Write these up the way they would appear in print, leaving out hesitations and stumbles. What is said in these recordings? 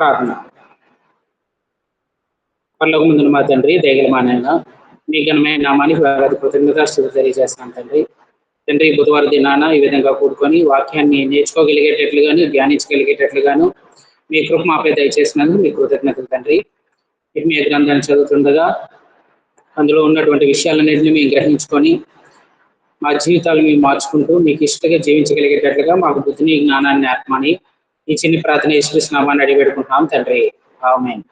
ప్రార్థన. పరలోకమందున్న మా తండ్రి, దయగల మా నాయన, మీ ఘనమైన నామానికి వేలాది కృతజ్ఞతాస్తుతులు తెలియజేస్తున్నాను తండ్రి. తండ్రి, బుధవారం దినాన ఈ విధంగా కూడుకొని వాక్యాన్ని నేర్చుకోగలిగేటట్లుగాను, ధ్యానించగలిగేటట్లుగాను మీ కృప మాపై దయచేసినందుకు మీ కృతజ్ఞతలు తండ్రి. మీ గ్రంథాన్ని చదువుతుండగా అందులో ఉన్నటువంటి విషయాలన్నింటినీ మేము గ్రహించుకొని మా జీవితాలు మేము మార్చుకుంటూ మీకు ఇష్టంగా జీవించగలిగేటట్లుగా మాకు బుద్ధిని, జ్ఞానాన్ని, ఆత్మని ఈ చిన్ని ప్రార్థన యేసుక్రీస్తు నామాన్ని అడిగి పెట్టుకుంటున్నాం తండ్రి. ఆమేన్.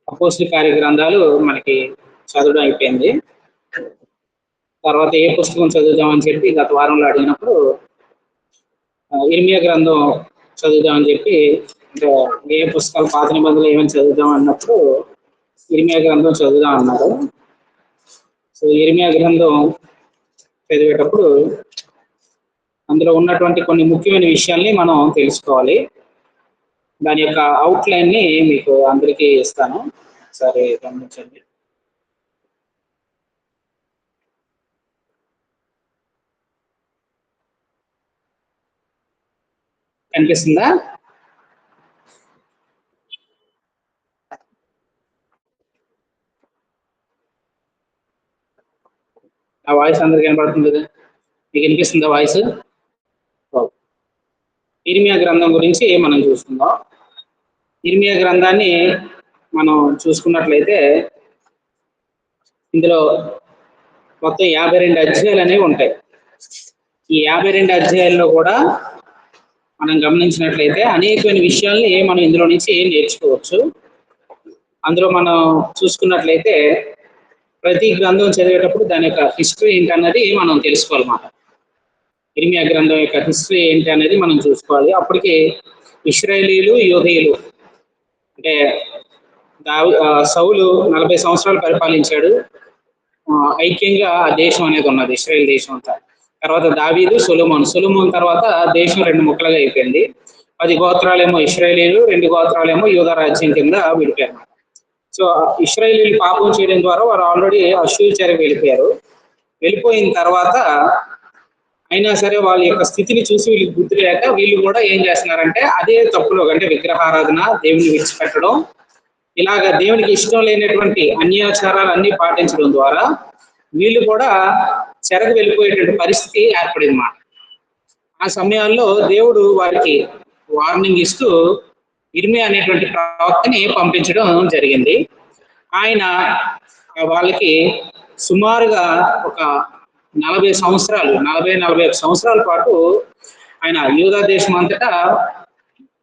అపోస్తల కార్య గ్రంథాలు మనకి చదవడం అయిపోయింది. తర్వాత ఏ పుస్తకం చదువుదామని చెప్పి గత వారంలో అడిగినప్పుడు ఇర్మియా గ్రంథం చదువుదామని చెప్పి, అంటే ఏ పుస్తకాలు పాత నిబంధనలు ఏమైనా చదువుదాం అన్నప్పుడు ఇర్మియా గ్రంథం చదువుదాం అన్నారు. సో ఇర్మియా గ్రంథం చదివేటప్పుడు అందులో ఉన్నటువంటి కొన్ని ముఖ్యమైన విషయాల్ని మనం తెలుసుకోవాలి. దాని యొక్క అవుట్లైన్ ని మీకు అందరికీ ఇస్తాను, సరే గమనించండి. కనిపిస్తుందా? ఆ వాయిస్ అందరికి కనపడుతుంది కదా? మీకు వినిపిస్తుందా వాయిస్? ఇర్మియా గ్రంథం గురించి మనం చూసుకుందాం. ఇర్మియా గ్రంథాన్ని మనం చూసుకున్నట్లయితే ఇందులో మొత్తం 52 అధ్యాయాలు అనేవి ఉంటాయి. ఈ 52 అధ్యాయాల్లో కూడా మనం గమనించినట్లయితే అనేకమైన విషయాల్ని మనం ఇందులో నుంచి నేర్చుకోవచ్చు. అందులో మనం చూసుకున్నట్లయితే ప్రతి గ్రంథం చదివేటప్పుడు దాని యొక్క హిస్టరీ ఏంటన్నది మనం తెలుసుకోవాలన్నమాట. ఇర్మియా గ్రంథం యొక్క హిస్టరీ ఏంటి అనేది మనం చూసుకోవాలి. అప్పటికి ఇశ్రాయేలీలు, యోధేయులు అంటే సౌలు 40 సంవత్సరాలు పరిపాలించాడు. ఐక్యంగా ఆ దేశం అనేది ఉన్నది, ఇశ్రాయేల్ దేశం అంతా. తర్వాత దావీదు, సొలొమోన్ తర్వాత దేశం 2 ముక్కలుగా అయిపోయింది. 10 గోత్రాలేమో ఇశ్రాయేలీలు, 2 గోత్రాలేమో యూదా రాజ్యం కింద విడిపోయారు. సో ఇశ్రాయేలీలు పాపం చేయడం ద్వారా వారు ఆల్రెడీ అష్షూరు చెరకు వెళ్ళిపోయిన తర్వాత అయినా సరే వాళ్ళ యొక్క స్థితిని చూసి వీళ్ళకి బుద్ధి లేక వీళ్ళు కూడా ఏం చేస్తున్నారంటే అదే తప్పులో, అంటే విగ్రహారాధన, దేవుని విడిచిపెట్టడం, ఇలాగ దేవునికి ఇష్టం లేనటువంటి అన్యాచారాలు అన్ని పాటించడం ద్వారా వీళ్ళు కూడా చెరకు వెళ్ళిపోయేటువంటి పరిస్థితి ఏర్పడింది మాట. ఆ సమయాల్లో దేవుడు వారికి వార్నింగ్ ఇస్తూ ఇర్మియా అనేటువంటి ప్రవక్తని పంపించడం జరిగింది. ఆయన వాళ్ళకి సుమారుగా ఒక 40 సంవత్సరాలు, 40-41 సంవత్సరాల పాటు ఆయన యూదా దేశం అంతటా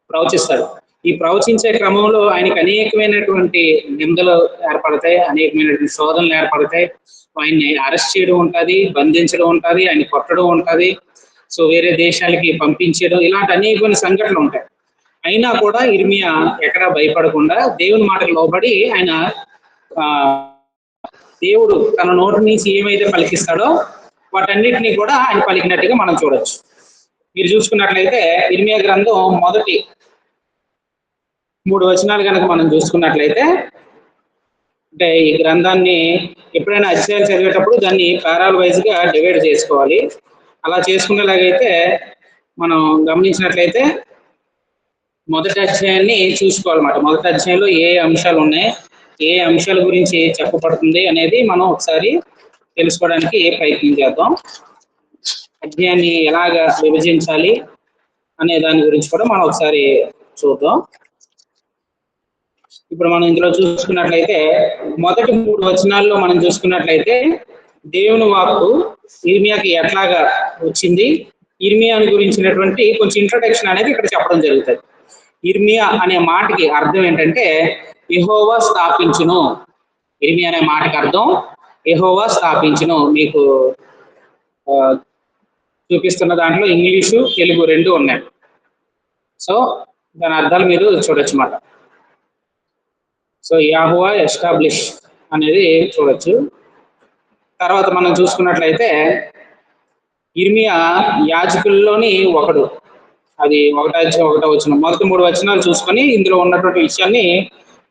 ప్రవచిస్తాడు. ఈ ప్రవచించే క్రమంలో ఆయనకి అనేకమైనటువంటి నిందలు ఏర్పడతాయి, అనేకమైనటువంటి శోధనలు ఏర్పడతాయి. ఆయన్ని అరెస్ట్ చేయడం ఉంటుంది, బంధించడం ఉంటుంది, ఆయన కొట్టడం ఉంటుంది, సో వేరే దేశాలకి పంపించడం, ఇలాంటి అనేకమైన సంఘటనలు ఉంటాయి. అయినా కూడా ఇర్మియా ఎక్కడా భయపడకుండా దేవుని మాటకు లోబడి ఆయన దేవుడు తన నోటి నుంచి ఏమైతే పలికిస్తాడో వాటన్నిటినీ కూడా ఆయన పలికినట్టుగా మనం చూడొచ్చు. మీరు చూసుకున్నట్లయితే ఇర్మియా గ్రంథం మొదటి 3 వచనాలు కనుక మనం చూసుకున్నట్లయితే, అంటే ఈ గ్రంథాన్ని ఎప్పుడైనా అధ్యాయాలు చదివేటప్పుడు దాన్ని పారాల వైజ్ గా డివైడ్ చేసుకోవాలి. అలా చేసుకునేలాగైతే మనం గమనించినట్లయితే మొదటి అధ్యాయాన్ని చూసుకోవాలన్నమాట. మొదటి అధ్యాయంలో ఏ అంశాలు ఉన్నాయి, ఏ అంశాల గురించి చెప్పబడుతుంది అనేది మనం ఒకసారి తెలుసుకోవడానికి ప్రయత్నం చేద్దాం. అధ్యాయాన్ని ఎలాగ విభజించాలి అనే దాని గురించి కూడా మనం ఒకసారి చూద్దాం. ఇప్పుడు మనం ఇందులో చూసుకున్నట్లయితే మొదటి 3 వచనాల్లో మనం చూసుకున్నట్లయితే దేవుని వాక్కు ఇర్మియాకి ఎట్లాగా వచ్చింది, ఇర్మియాని గురించినటువంటి కొంచెం ఇంట్రొడక్షన్ అనేది ఇక్కడ చెప్పడం జరుగుతుంది. ఇర్మియా అనే మాటకి అర్థం ఏంటంటే యెహోవా స్థాపించును. ఇర్మియా అనే మాటకి అర్థం యెహోవా స్థాపించును. మీకు చూపిస్తున్న దాంట్లో ఇంగ్లీషు, తెలుగు 2 ఉన్నాయి. సో దాని అర్థాలు మీరు చూడొచ్చు అన్నమాట. సో యెహోవా ఎస్టాబ్లిష్ అనేది చూడొచ్చు. తర్వాత మనం చూసుకున్నట్లయితే ఇర్మియా యాజకుల్లోని ఒకడు. అది 1 వచనం, మొదటి 3 వచనాలు చూసుకొని ఇందులో ఉన్నటువంటి విషయాన్ని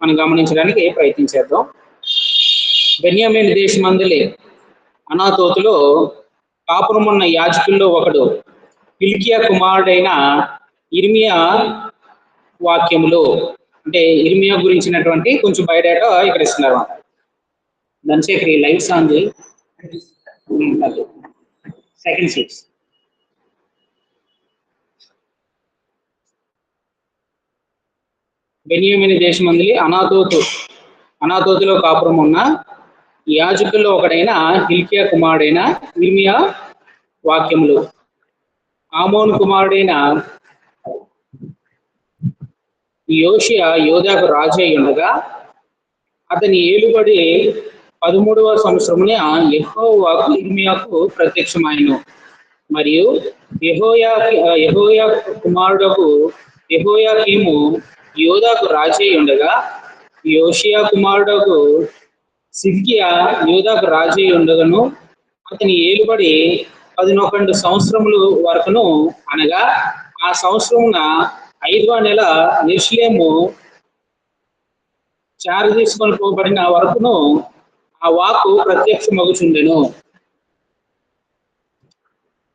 మనం గమనించడానికి ప్రయత్నం చేద్దాం. బెన్యామీను దేశమందలి అనాతోతులో కాపురమున్న యాజకుల్లో ఒకడు హిల్కియా కుమారుడైన ఇర్మియా వాక్యములు అంటే ఇర్మియా గురించినటువంటి కొంచెం బయోడేటా ఇక్కడ ఇస్తున్నారు అన్నమాట. దాని సేపు లైవ్స్ ఆన్ సెకండ్ 6. బెన్యామీను దేశమందలి అనాతోతులో కాపురం ఉన్న యాజకుల్లో ఒకడైన హిల్కియా కుమారుడైన ఇర్మియా వాక్యములు. ఆమోను కుమారుడైన యోషియా యోధాకు రాజు అయి ఉండగా అతని ఏలుబడి 13వ సంవత్సరమున యెహోవాకు ఇర్మియాకు ప్రత్యక్షమాయెను. మరియు యెహోయా కుమారుడకు యెహోయాకీము యోధాకు రాజు అయి ఉండగా యోషియా కుమారుడకు సిద్కియా యోధాకు రాజు అయి ఉండగను అతని ఏలుబడి 11 సంవత్సరములు వరకును, అనగా ఆ సంవత్సరమున 5వ నెల యెరూషలేము తీసుకొని పోబడిన వరకును ఆ వాక్కు ప్రత్యక్షమగుచుండెను.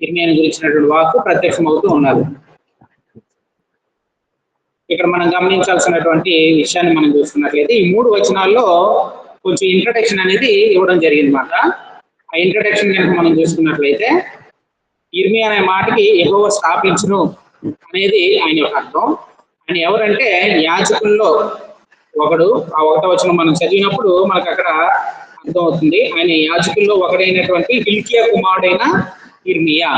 ఇర్మియాను గురించినటువంటి వాక్కు ప్రత్యక్షమవుతూ ఉన్నది. ఇక్కడ మనం గమనించాల్సినటువంటి విషయాన్ని మనం చూసుకున్నట్లయితే ఈ 3 వచనాల్లో కొంచెం ఇంట్రడక్షన్ అనేది ఇవ్వడం జరిగింది అన్నమాట. ఆ ఇంట్రడక్షన్ కనుక మనం చూసుకున్నట్లయితే ఇర్మియా అనే మాటకి యెహోవా స్థాపించును అనేది ఆయన యొక్క అర్థం. ఆయన ఎవరంటే యాజకుల్లో ఒకడు. ఆ 1వ వచనం మనం చదివినప్పుడు మనకు అక్కడ అర్థమవుతుంది. ఆయన యాజకుల్లో ఒకడైనటువంటి హిల్కియా కుమారుడైన ఇర్మియా.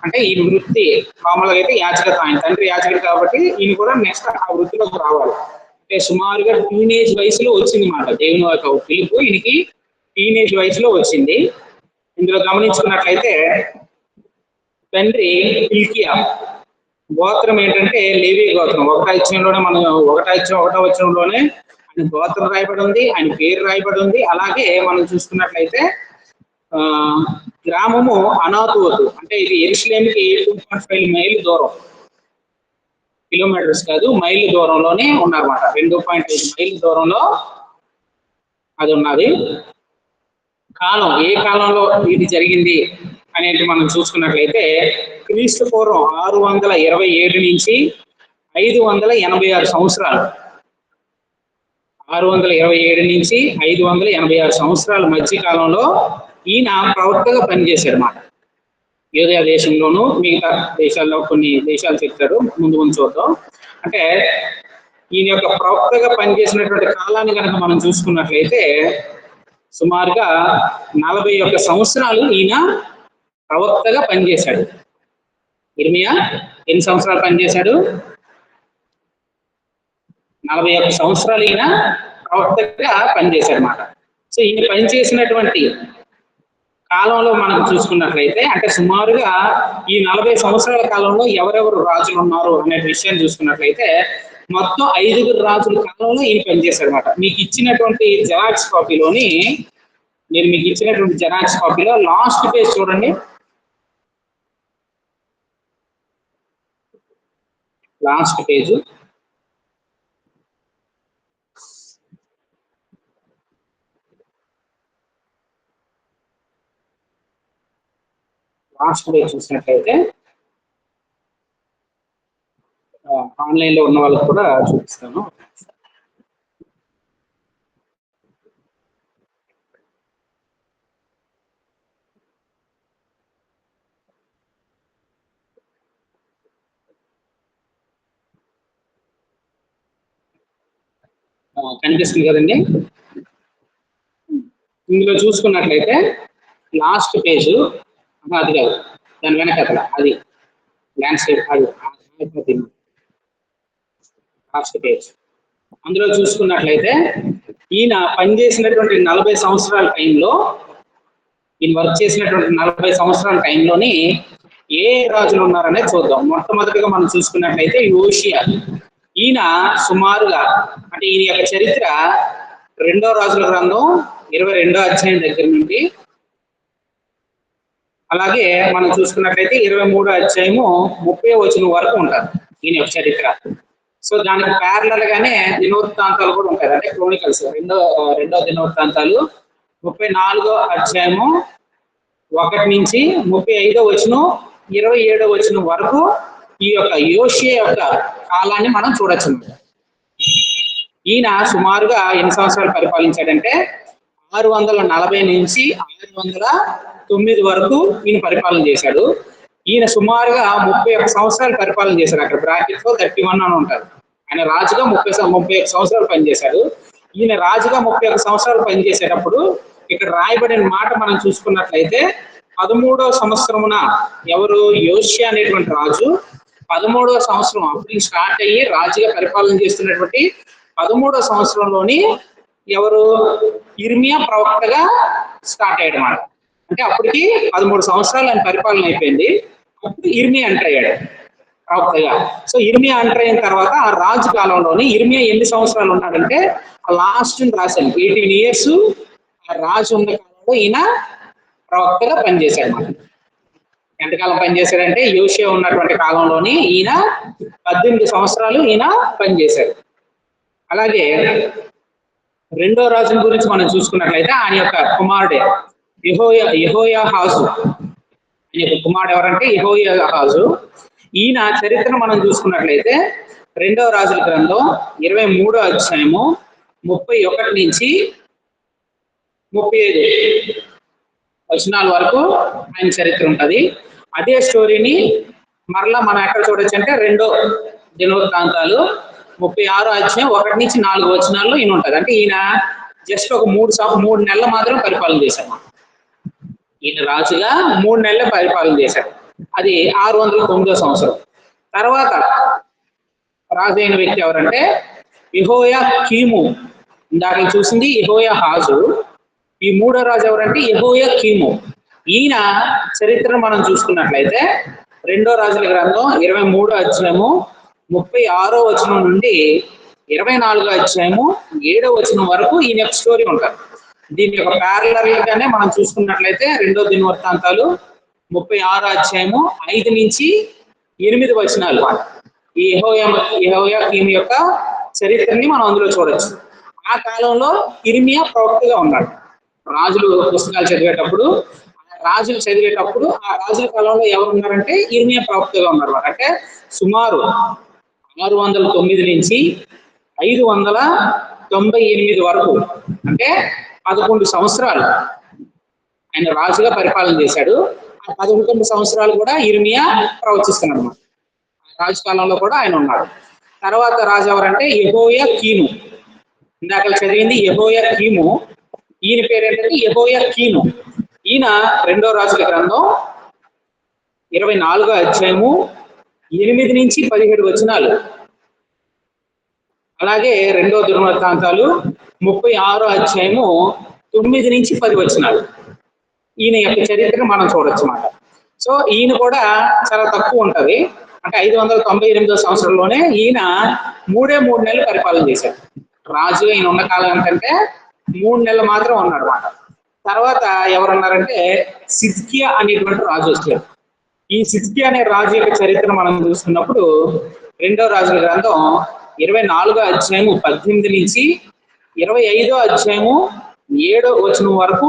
అంటే ఈ వృత్తి మామూలుగా అయితే యాజకత, ఆయన తండ్రి యాజకుడు కాబట్టి ఈయన కూడా నెక్స్ట్ ఆ వృత్తిలోకి రావాలి. అంటే సుమారుగా టీనేజ్ వయసులో వచ్చింది మాట దేవుని యొక్క పిలుపు ఈయనకి టీనేజ్ వయసులో వచ్చింది. ఇందులో గమనించుకున్నట్లయితే తండ్రి హిల్కియా, గోత్రం ఏంటంటే లేవి గోత్రం. 1వ వచనంలోనే ఆయన గోత్రం రాయబడి ఉంది, ఆయన పేరు రాయబడి ఉంది. అలాగే మనం చూసుకున్నట్లయితే గ్రామము అనాతోతు, అంటే ఇది యెరూషలేముకి 2.5 మైళ్ళు దూరం, కిలోమీటర్స్ కాదు మైళ్ళ దూరంలోనే ఉన్నారన్నమాట. 2.5 మైళ్ళ దూరంలో అది ఉన్నది. కాలం ఏ కాలంలో ఇది జరిగింది అనేది మనం చూసుకున్నట్లయితే క్రీస్తు పూర్వం 627 నుంచి 586 సంవత్సరాలు, 627 నుంచి 586 సంవత్సరాల మధ్య కాలంలో ఈయన ప్రవక్తగా పనిచేశాడు అన్నమాట. యూదయ దేశంలోనూ మిగతా దేశాల్లో కొన్ని దేశాలు చెప్తారు, ముందు చూద్దాం. అంటే ఈయన యొక్క ప్రవక్తగా పనిచేసినటువంటి కాలాన్ని కనుక మనం చూసుకున్నట్లయితే సుమారుగా 41 సంవత్సరాలు ఈయన ప్రవక్తగా పనిచేశాడు. ఇర్మియా ఎన్ని సంవత్సరాలు పనిచేశాడు? 41 సంవత్సరాలు ఈయన ప్రవక్తగా పనిచేశాడు అన్నమాట. సో ఈయన పనిచేసినటువంటి కాలంలో మనం చూసుకున్నట్లయితే అంటే సుమారుగా ఈ 40 సంవత్సరాల కాలంలో ఎవరెవరు రాజులు ఉన్నారు అనే విషయాన్ని చూసుకున్నట్లయితే మొత్తం 5 రాజుల కాలంలో ఈయన పనిచేశాడు అనమాట. మీకు ఇచ్చినటువంటి జెరాక్స్ కాపీలోని లాస్ట్ పేజ్ చూడండి. లాస్ట్ పేజ్ చూసినట్లయితే ఆన్లైన్ లో ఉన్న వాళ్ళకి కూడా చూపిస్తాను. కనిపిస్తుంది కదండి. ఇందులో చూసుకున్నట్లయితే లాస్ట్ పేజ్ అది కాదు, దాని వెనకతల అది ల్యాండ్స్కేప్, అది లాస్ట్ పేజ్. అందులో చూసుకున్నట్లయితే ఈయన పనిచేసినటువంటి 40 సంవత్సరాల టైంలో, ఈయన వర్క్ చేసినటువంటి 40 సంవత్సరాల టైంలోని ఏ రాజులు ఉన్నారనేది చూద్దాం. మొట్టమొదటిగా మనం చూసుకున్నట్లయితే యోషియా. ఈయన సుమారుగా అంటే ఈయన యొక్క చరిత్ర 2వ రాజుల గ్రంథం 22వ అధ్యాయం దగ్గర నుండి, అలాగే మనం చూసుకున్నట్లయితే 23వ అధ్యాయము 30వ వచనం వరకు ఉంటారు ఈయన యొక్క చరిత్ర. సో దానికి ప్యారలల్ గానే దినవృత్తాంతాలు కూడా ఉంటాయి. అంటే క్రోనికల్స్ రెండో దినవృత్తాంతాలు 34వ అధ్యాయము 1 నుంచి 35వ వచనం 27వ వచనం వరకు ఈ యొక్క యోషియా యొక్క కాలాన్ని మనం చూడొచ్చు. ఈయన సుమారుగా ఎన్ని సంవత్సరాలు పరిపాలించాడంటే 640 నుంచి 609 వరకు ఈయన పరిపాలన చేశాడు. ఈయన సుమారుగా 31 సంవత్సరాలు పరిపాలన చేశాడు. అక్కడ బ్రాకెట్ లో 31 అని ఉంటారు. ఆయన రాజుగా 31 సంవత్సరాలు పనిచేశాడు. ఈయన రాజుగా 31 సంవత్సరాలు పనిచేసేటప్పుడు ఇక్కడ రాయబడిన మాట మనం చూసుకున్నట్లయితే 13వ సంవత్సరమున ఎవరు యోషియా అనేటువంటి రాజు 13వ సంవత్సరం అప్పుడు స్టార్ట్ అయ్యి రాజుగా పరిపాలన చేస్తున్నటువంటి 13వ సంవత్సరంలోని ఎవరు ఇర్మియా ప్రవక్తగా స్టార్ట్ అయ్యాడు అన్నమాట. అంటే అప్పటికి 13 సంవత్సరాలు ఆయన పరిపాలన అయిపోయింది. అప్పుడు ఇర్మియా ఎంటర్ అయ్యాడు ప్రవక్తగా. సో ఇర్మియా ఎంటర్ అయిన తర్వాత ఆ రాజు కాలంలోని ఇర్మియా ఎన్ని సంవత్సరాలు ఉన్నాడంటే లాస్ట్ రాశాను 18 years ఆ రాజు ఉన్న కాలంలో ఈయన ప్రవక్తగా పనిచేశాడు అన్నమాట. ఎంతకాలం పనిచేశాడంటే యోషియా ఉన్నటువంటి కాలంలోని ఈయన 18 సంవత్సరాలు ఈయన పనిచేశాడు. అలాగే రెండో రాజుని గురించి మనం చూసుకున్నట్లయితే ఆయన యొక్క కుమారుడే యెహోయాహాజు. ఆయన యొక్క కుమారుడు ఎవరంటే యెహోయాహాజు. ఈయన చరిత్రను మనం చూసుకున్నట్లయితే రెండవ రాజుల గ్రంథం 23వ అధ్యాయము 31 నుంచి 35 వచనాల వరకు ఆయన చరిత్ర ఉంటది. అదే స్టోరీని మరలా మనం ఎక్కడ చూడొచ్చు అంటే రెండో దినవృత్తాంతాలు 36వ అధ్యాయం 1 నుంచి 4 వచనాల్లో ఈయన ఉంటది. అంటే ఈయన జస్ట్ ఒక 3 నెలలు మాత్రం పరిపాలన చేశాడు. ఈయన రాజుగా 3 నెలలు పరిపాలన చేశాడు. అది 609వ సంవత్సరం. తర్వాత రాజు అయిన వ్యక్తి ఎవరంటే యెహోయాకీము. ఇందాక చూసింది యెహోయాహాజు. ఈ మూడో రాజు ఎవరంటే యెహోయాకీము. ఈయన చరిత్రను మనం చూసుకున్నట్లయితే రెండో రాజుల గ్రంథం 23వ అధ్యాయము 36వ వచనం నుండి 24వ అధ్యాయము 7వ వచనం వరకు ఈయన యొక్క స్టోరీ ఉంటారు. దీని యొక్క ప్యారలల్ గానే మనం చూసుకున్నట్లయితే రెండో దినవృత్తాంతాలు 36వ అధ్యాయము 5 నుంచి 8 వచనాలు ఈ యెహోయాకీము యొక్క చరిత్రని మనం అందులో చూడొచ్చు. ఆ కాలంలో ఇర్మియా ప్రవక్తగా ఉన్నాడు. రాజులు పుస్తకాలు చదివేటప్పుడు ఆ రాజుల కాలంలో ఎవరు ఉన్నారంటే ఇర్మియా ప్రవక్తగా ఉన్నారు. అంటే సుమారు 609 నుంచి 598 వరకు అంటే 11 సంవత్సరాలు ఆయన రాజుగా పరిపాలన చేశాడు. ఆ 11 సంవత్సరాలు కూడా ఇర్మియా ప్రవచిస్తున్నాడు. రాజు కాలంలో కూడా ఆయన ఉన్నాడు. తర్వాత రాజు ఎవరంటే యెహోయాకీము. ఇందాక చదివింది యెహోయాకీము. ఈయన పేరు ఏంటంటే యెహోయాకీము. ఈయన రెండో రాజుల గ్రంథం 24వ అధ్యాయము 8 నుంచి 17 వచనాలు. అలాగే రెండో దినవృత్తాంతాలు 36వ అధ్యాయము 9 నుంచి 10 వచనాలు. ఈయన యొక్క చరిత్రను మనం చూడొచ్చు అన్నమాట. సో ఈయన కూడా చాలా తక్కువ ఉంటది. అంటే 598వ సంవత్సరంలోనే ఈయన 3 నెలలు పరిపాలన చేశాడు. రాజు ఈయన ఉన్న కాలం ఏంటంటే 3 నెలలు మాత్రం ఉన్నాడు అన్నమాట. తర్వాత ఎవరున్నారంటే సిద్కియా అనేటువంటి రాజు వచ్చాడు. ఈ సిద్కియా అనే రాజు యొక్క చరిత్ర మనం చూసుకున్నప్పుడు రెండో రాజుల గ్రంథం 24వ అధ్యాయము 18 నుంచి 25వ అధ్యాయము 7వ వచనం వరకు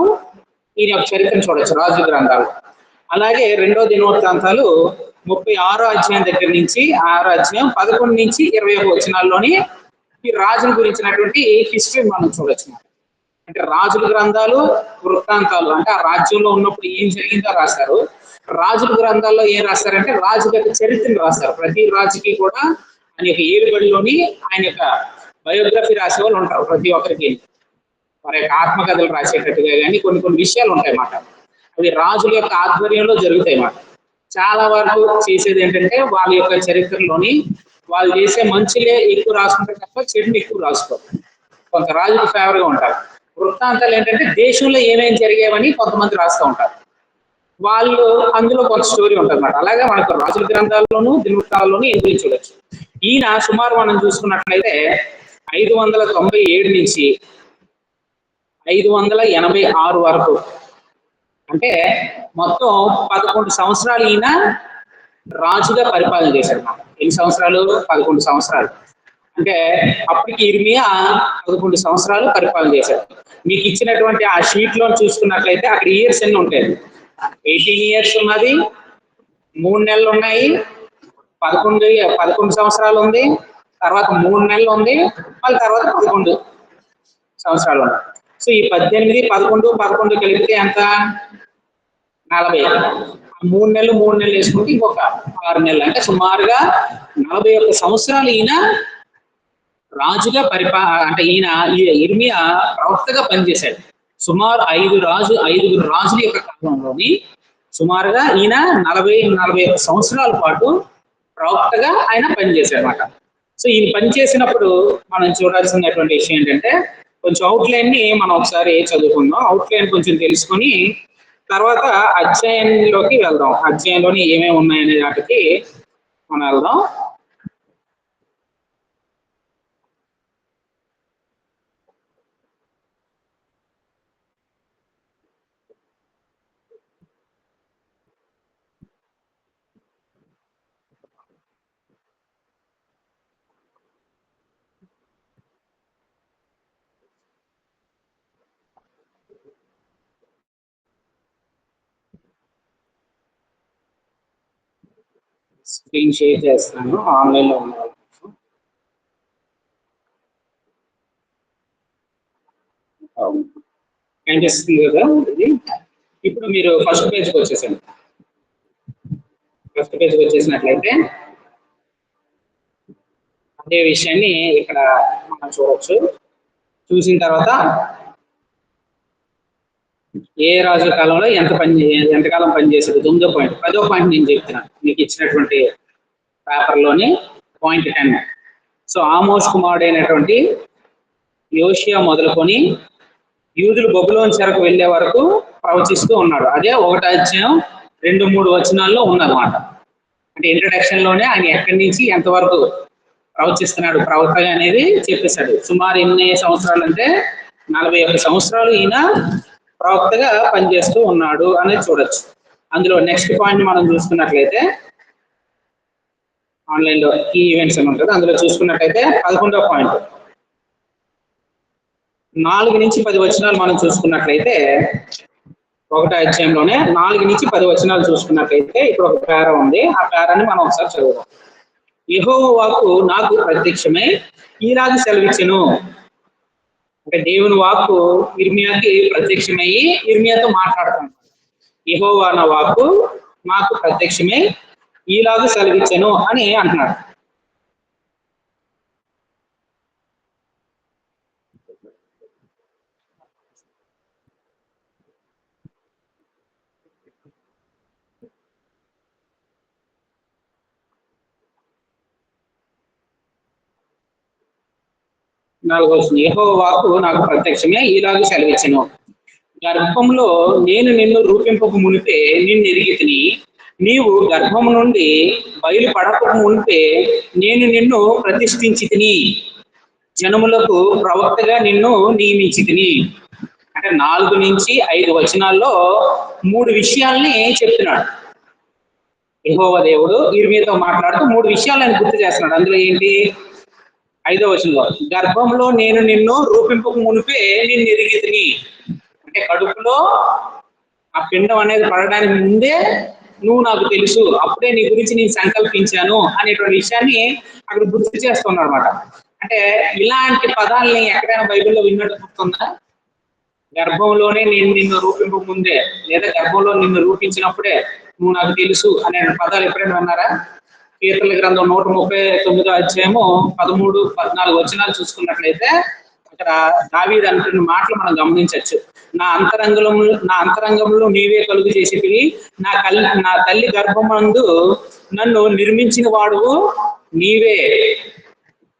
ఈయన యొక్క చరిత్రను చూడొచ్చు రాజు గ్రంథాలు. అలాగే రెండో దినవృత్తాంతాలు 36వ అధ్యాయం దగ్గర నుంచి 6వ అధ్యాయం 11 నుంచి 21 వచనాల్లోని ఈ రాజుల గురించినటువంటి హిస్టరీ మనం చూడొచ్చు. అంటే రాజుల గ్రంథాలు వృత్తాంతాలు అంటే ఆ రాజ్యంలో ఉన్నప్పుడు ఏం జరిగిందో రాస్తారు. రాజుల గ్రంథాల్లో ఏం రాస్తారంటే రాజు యొక్క చరిత్రను రాస్తారు. ప్రతి రాజుకి కూడా ఆయన యొక్క ఏలుబడిలోని ఆయన యొక్క బయోగ్రఫీ రాసే వాళ్ళు ఉంటారు. ప్రతి ఒక్కరికి వారి యొక్క ఆత్మకథలు రాసేటట్టుగా కానీ కొన్ని విషయాలు ఉంటాయి అన్నమాట. అవి రాజుల యొక్క ఆధ్వర్యంలో జరుగుతాయి అన్నమాట. చాలా వరకు చేసేది ఏంటంటే వాళ్ళ యొక్క చరిత్రలోని వాళ్ళు చేసే మంచిలే ఎక్కువ రాసుకుంటారు తప్ప చెడుని ఎక్కువ రాసుకోరు. కొంత రాజులు ఫేవర్ గా ఉంటారు. వృత్తాంతాలు ఏంటంటే దేశంలో ఏమేమి జరిగేవని కొంతమంది రాస్తూ ఉంటారు. వాళ్ళు అందులో కొంత స్టోరీ ఉంటుంది అన్నమాట. అలాగే మనకు రాజుల గ్రంథాల్లోనూ దినవృత్తాల్లోనూ ఎందుకు చూడొచ్చు. ఈయన సుమారు మనం చూసుకున్నట్లయితే 597 నుంచి 586 వరకు అంటే మొత్తం 11 సంవత్సరాలు ఈయన రాజుగా పరిపాలన చేశాడు. ఎన్ని సంవత్సరాలు? 11 సంవత్సరాలు. అంటే అప్పటికి ఇర్మియా 11 సంవత్సరాలు పరిపాలన చేశాడు. మీకు ఇచ్చినటువంటి ఆ షీట్ లో చూసుకున్నట్లయితే అక్కడ ఇయర్స్ ఎన్ని ఉంటాయి? 18 years ఉన్నది, 3 నెలలు ఉన్నాయి, 11 11 సంవత్సరాలు ఉంది, తర్వాత 3 నెలలు ఉంది, మళ్ళీ తర్వాత 11 సంవత్సరాలు ఉంది. సో ఈ 18, 11, 11 కలిపితే ఎంత? 40. 3 నెలలు 3 నెలలు వేసుకుంటే ఇంకొక 6 నెలలు, అంటే సుమారుగా 41 సంవత్సరాలు ఈయన రాజుగా అంటే ఈయన ఇర్మియా ప్రవక్తగా పనిచేశాడు. సుమారు 5 రాజుల యొక్క కాలంలోని సుమారుగా ఈయన 41 సంవత్సరాల పాటు ప్రవక్తగా ఆయన పనిచేశాడు అనమాట. సో ఈయన పనిచేసినప్పుడు మనం చూడాల్సినటువంటి విషయం ఏంటంటే, కొంచెం అవుట్లైన్ ని మనం ఒకసారి చదువుకుందాం. అవుట్లైన్ కొంచెం తెలుసుకొని తర్వాత అధ్యాయంలోకి వెళ్దాం. అధ్యాయంలోని ఏమేమి ఉన్నాయనే వాటికి మనం వెళ్దాం. స్క్రీన్ షేర్ చేస్తాను ఆన్లైన్లో ఉన్న వాళ్ళకి. కనిపిస్తుంది కదా ఇది. ఇప్పుడు మీరు ఫస్ట్ పేజ్కి వచ్చేసండి. ఫస్ట్ పేజ్కి వచ్చేసినట్లయితే అదే విషయాన్ని ఇక్కడ మనం చూడవచ్చు. చూసిన తర్వాత ఏ రాజు కాలంలో ఎంతకాలం పనిచేశాడు, 9వ పాయింట్. 10వ పాయింట్ నేను చెప్తున్నాను మీకు ఇచ్చినటువంటి పేపర్లోని పాయింట్ 10. సో ఆమోస్ కుమారుడైనటువంటి యోషియా మొదలుకొని యూదులు బబులోను చెరకు వెళ్లే వరకు ప్రవచిస్తూ ఉన్నాడు. అదే 1వ అధ్యాయం 2-3 వచనాల్లో ఉన్నదన్నమాట. అంటే ఇంట్రడక్షన్ లోనే ఆయన ఎక్కడి నుంచి ఎంతవరకు ప్రవచిస్తున్నాడు ప్రవక్తగా అనేది చెప్పేశాడు. సుమారు ఎన్ని సంవత్సరాలు అంటే 41 సంవత్సరాలు ఈయన ప్రవక్తగా పనిచేస్తూ ఉన్నాడు అనేది చూడొచ్చు. అందులో నెక్స్ట్ పాయింట్ మనం చూసుకున్నట్లయితే ఆన్లైన్ లో ఈ ఈవెంట్స్ అని ఉంటుంది. అందులో చూసుకున్నట్లయితే 11వ పాయింట్ 4 నుంచి 10 వచనాలు మనం చూసుకున్నట్లయితే 1వ అధ్యాయంలోనే 4 నుంచి 10 వచనాలు చూసుకున్నట్లయితే ఇప్పుడు ఒక పేర ఉంది. ఆ పేరాన్ని మనం ఒకసారి చదువుదాం. యెహోవా వాక్కు నాకు ప్రత్యక్షమై ఈలాగ సెలవిచ్చెను. అంటే దేవుని వాక్కు ఇర్మియాకి ప్రత్యక్షమయ్యి ఇర్మియాతో మాట్లాడుతున్నాడు. యెహోవా నా వాక్కు నాకు ప్రత్యక్షమై ఈలాగ సెలవిచ్చెను అని అంటున్నాడు. నాలుగో వచనం, యెహోవా వాక్కు నాకు ప్రత్యక్షమే ఈలాగ సెలవిచ్చెను. గర్భంలో నేను నిన్ను రూపింపక మునిపే నిన్ను ఎరిగితిని, నీవు గర్భము నుండి బయలుపడక మునిపే నేను నిన్ను ప్రతిష్ఠించి తిని, జనములకు ప్రవక్తగా నిన్ను నియమించి తిని. అంటే 4 నుంచి 5 వచనాల్లో 3 విషయాల్ని చెప్తున్నాడు. యెహోవా దేవుడు ఇర్మియాతో మాట్లాడుతూ 3 విషయాలు ఆయన గుర్తు చేస్తున్నాడు. అందులో ఏంటి? 5వ వచనంలో గర్భంలో నేను నిన్ను రూపింపక మునిపే నిన్ను ఎరిగితిని. అంటే కడుపులో ఆ పిండం అనేది పడడానికి ముందే నువ్వు నాకు తెలుసు, అప్పుడే నీ గురించి నేను సంకల్పించాను అనేటువంటి విషయాన్ని అక్కడ గుర్తు చేస్తున్నాడు అనమాట. అంటే ఇలాంటి పదాలని ఎక్కడైనా బైబిల్లో విన్నట్టు గుర్తుందా? గర్భంలోనే నేను నిన్ను రూపింపక ముందే, లేదా గర్భంలో నిన్ను రూపించినప్పుడే నువ్వు నాకు తెలుసు అనే పదాలు ఎప్పుడైనా విన్నారా? కీర్తనల గ్రంథం 139వ అధ్యాయము 13, 14 వచనాలు చూసుకున్నట్లయితే అక్కడ దావీదు అంటున్న మాటలు మనం గమనించవచ్చు. నా అంతరంగంలో నీవే కలుగు చేసేటివి, నా తల్లి గర్భమందు నన్ను నిర్మించిన వాడువు నీవే.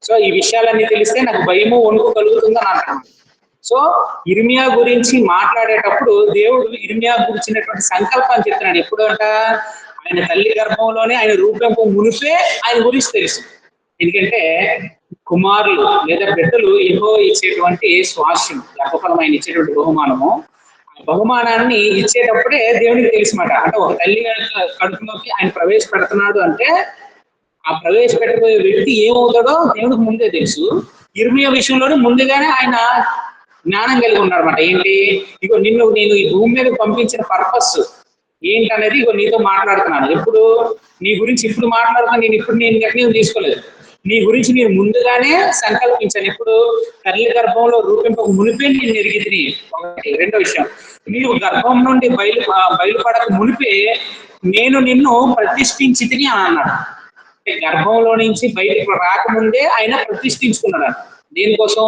సో ఈ విషయాలన్నీ తెలిస్తే నాకు భయము వణుకు కలుగుతుందని అంటాను. సో ఇర్మియా గురించి మాట్లాడేటప్పుడు దేవుడు ఇర్మియా గురించినటువంటి సంకల్పాన్ని చెప్తున్నాడు. ఎప్పుడు అంట? ఆయన తల్లి గర్భంలోనే ఆయన రూపంపు మునిపే ఆయన గురించి తెలుసు. ఎందుకంటే కుమారులు లేదా బిడ్డలు యెహోవా ఇచ్చేటువంటి స్వాస్యం, గర్భఫలం ఆయన ఇచ్చేటువంటి బహుమానము. ఆ బహుమానాన్ని ఇచ్చేటప్పుడే దేవునికి తెలుసుమాట. అంటే ఒక తల్లి కడుపులోకి ఆయన ప్రవేశపెడుతున్నాడు అంటే ఆ ప్రవేశపెట్టబోయే వ్యక్తి ఏమవుతాడో దేవునికి ముందే తెలుసు. ఇర్మియా విషయంలోనే ముందుగానే ఆయన జ్ఞానం కలిగి ఉన్నాడు అనమాట. ఏంటి? ఇగో నేను ఈ భూమి మీద పంపించిన పర్పస్ ఏంటనేది ఇగో నీతో మాట్లాడుతున్నాను. ఎప్పుడు నీ గురించి ఇప్పుడు మాట్లాడుతాను. నేను నిర్ణయం తీసుకోలేదు. నీ గురించి నేను ముందుగానే సంకల్పించాను. ఎప్పుడు తల్లి గర్భంలో రూపింపక మునిపే నేను ఎరిగితిని. ఒకటి. రెండో విషయం, నీవు గర్భం నుండి బయలుపడక మునిపే నేను నిన్ను ప్రతిష్ఠించి తిని అని అన్నాడు. గర్భంలో నుంచి బయటకు రాకముందే ఆయన ప్రతిష్ఠించుకున్నాడు. దేనికోసం?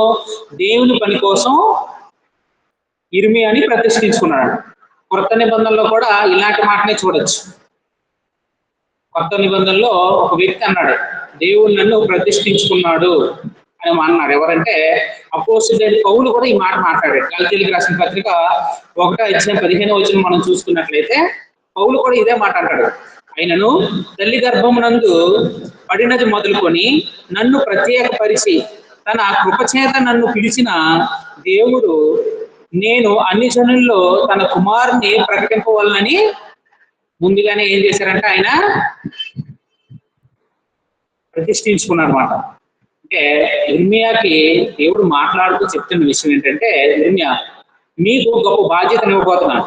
దేవుని పని కోసం ఇర్మియాని ప్రతిష్ఠించుకున్నాడు. కొత్త నిబంధనలో కూడా ఇలాంటి మాటనే చూడొచ్చు. కొత్త నిబంధనలో ఒక వ్యక్తి అన్నాడు, దేవుడు నన్ను ప్రతిష్ఠించుకున్నాడు అని అన్నాడు. ఎవరంటే అపోస్తలుడైన పౌలు కూడా ఈ మాట మాట్లాడాడు. గలతీయులకు రాసిన పత్రిక 1:15 మనం చూసుకున్నట్లయితే పౌలు కూడా ఇదే మాట అంటాడు. ఆయనను తల్లి గర్భమునందు పడినది మొదలుకొని నన్ను ప్రత్యేకపరిచి తన కృపచేత నన్ను పిలిచిన దేవుడు నేను అన్ని జనుల్లో తన కుమారుని ప్రకటింపవలనని ముందుగానే ఏం చేశారంటే ఆయన ప్రతిష్ఠించుకున్నాడు అనమాట. అంటే ఇర్మియాకి దేవుడు మాట్లాడుతూ చెప్తున్న విషయం ఏంటంటే, ఇర్మియా మీకు గొప్ప బాధ్యతను ఇవ్వబోతున్నాను.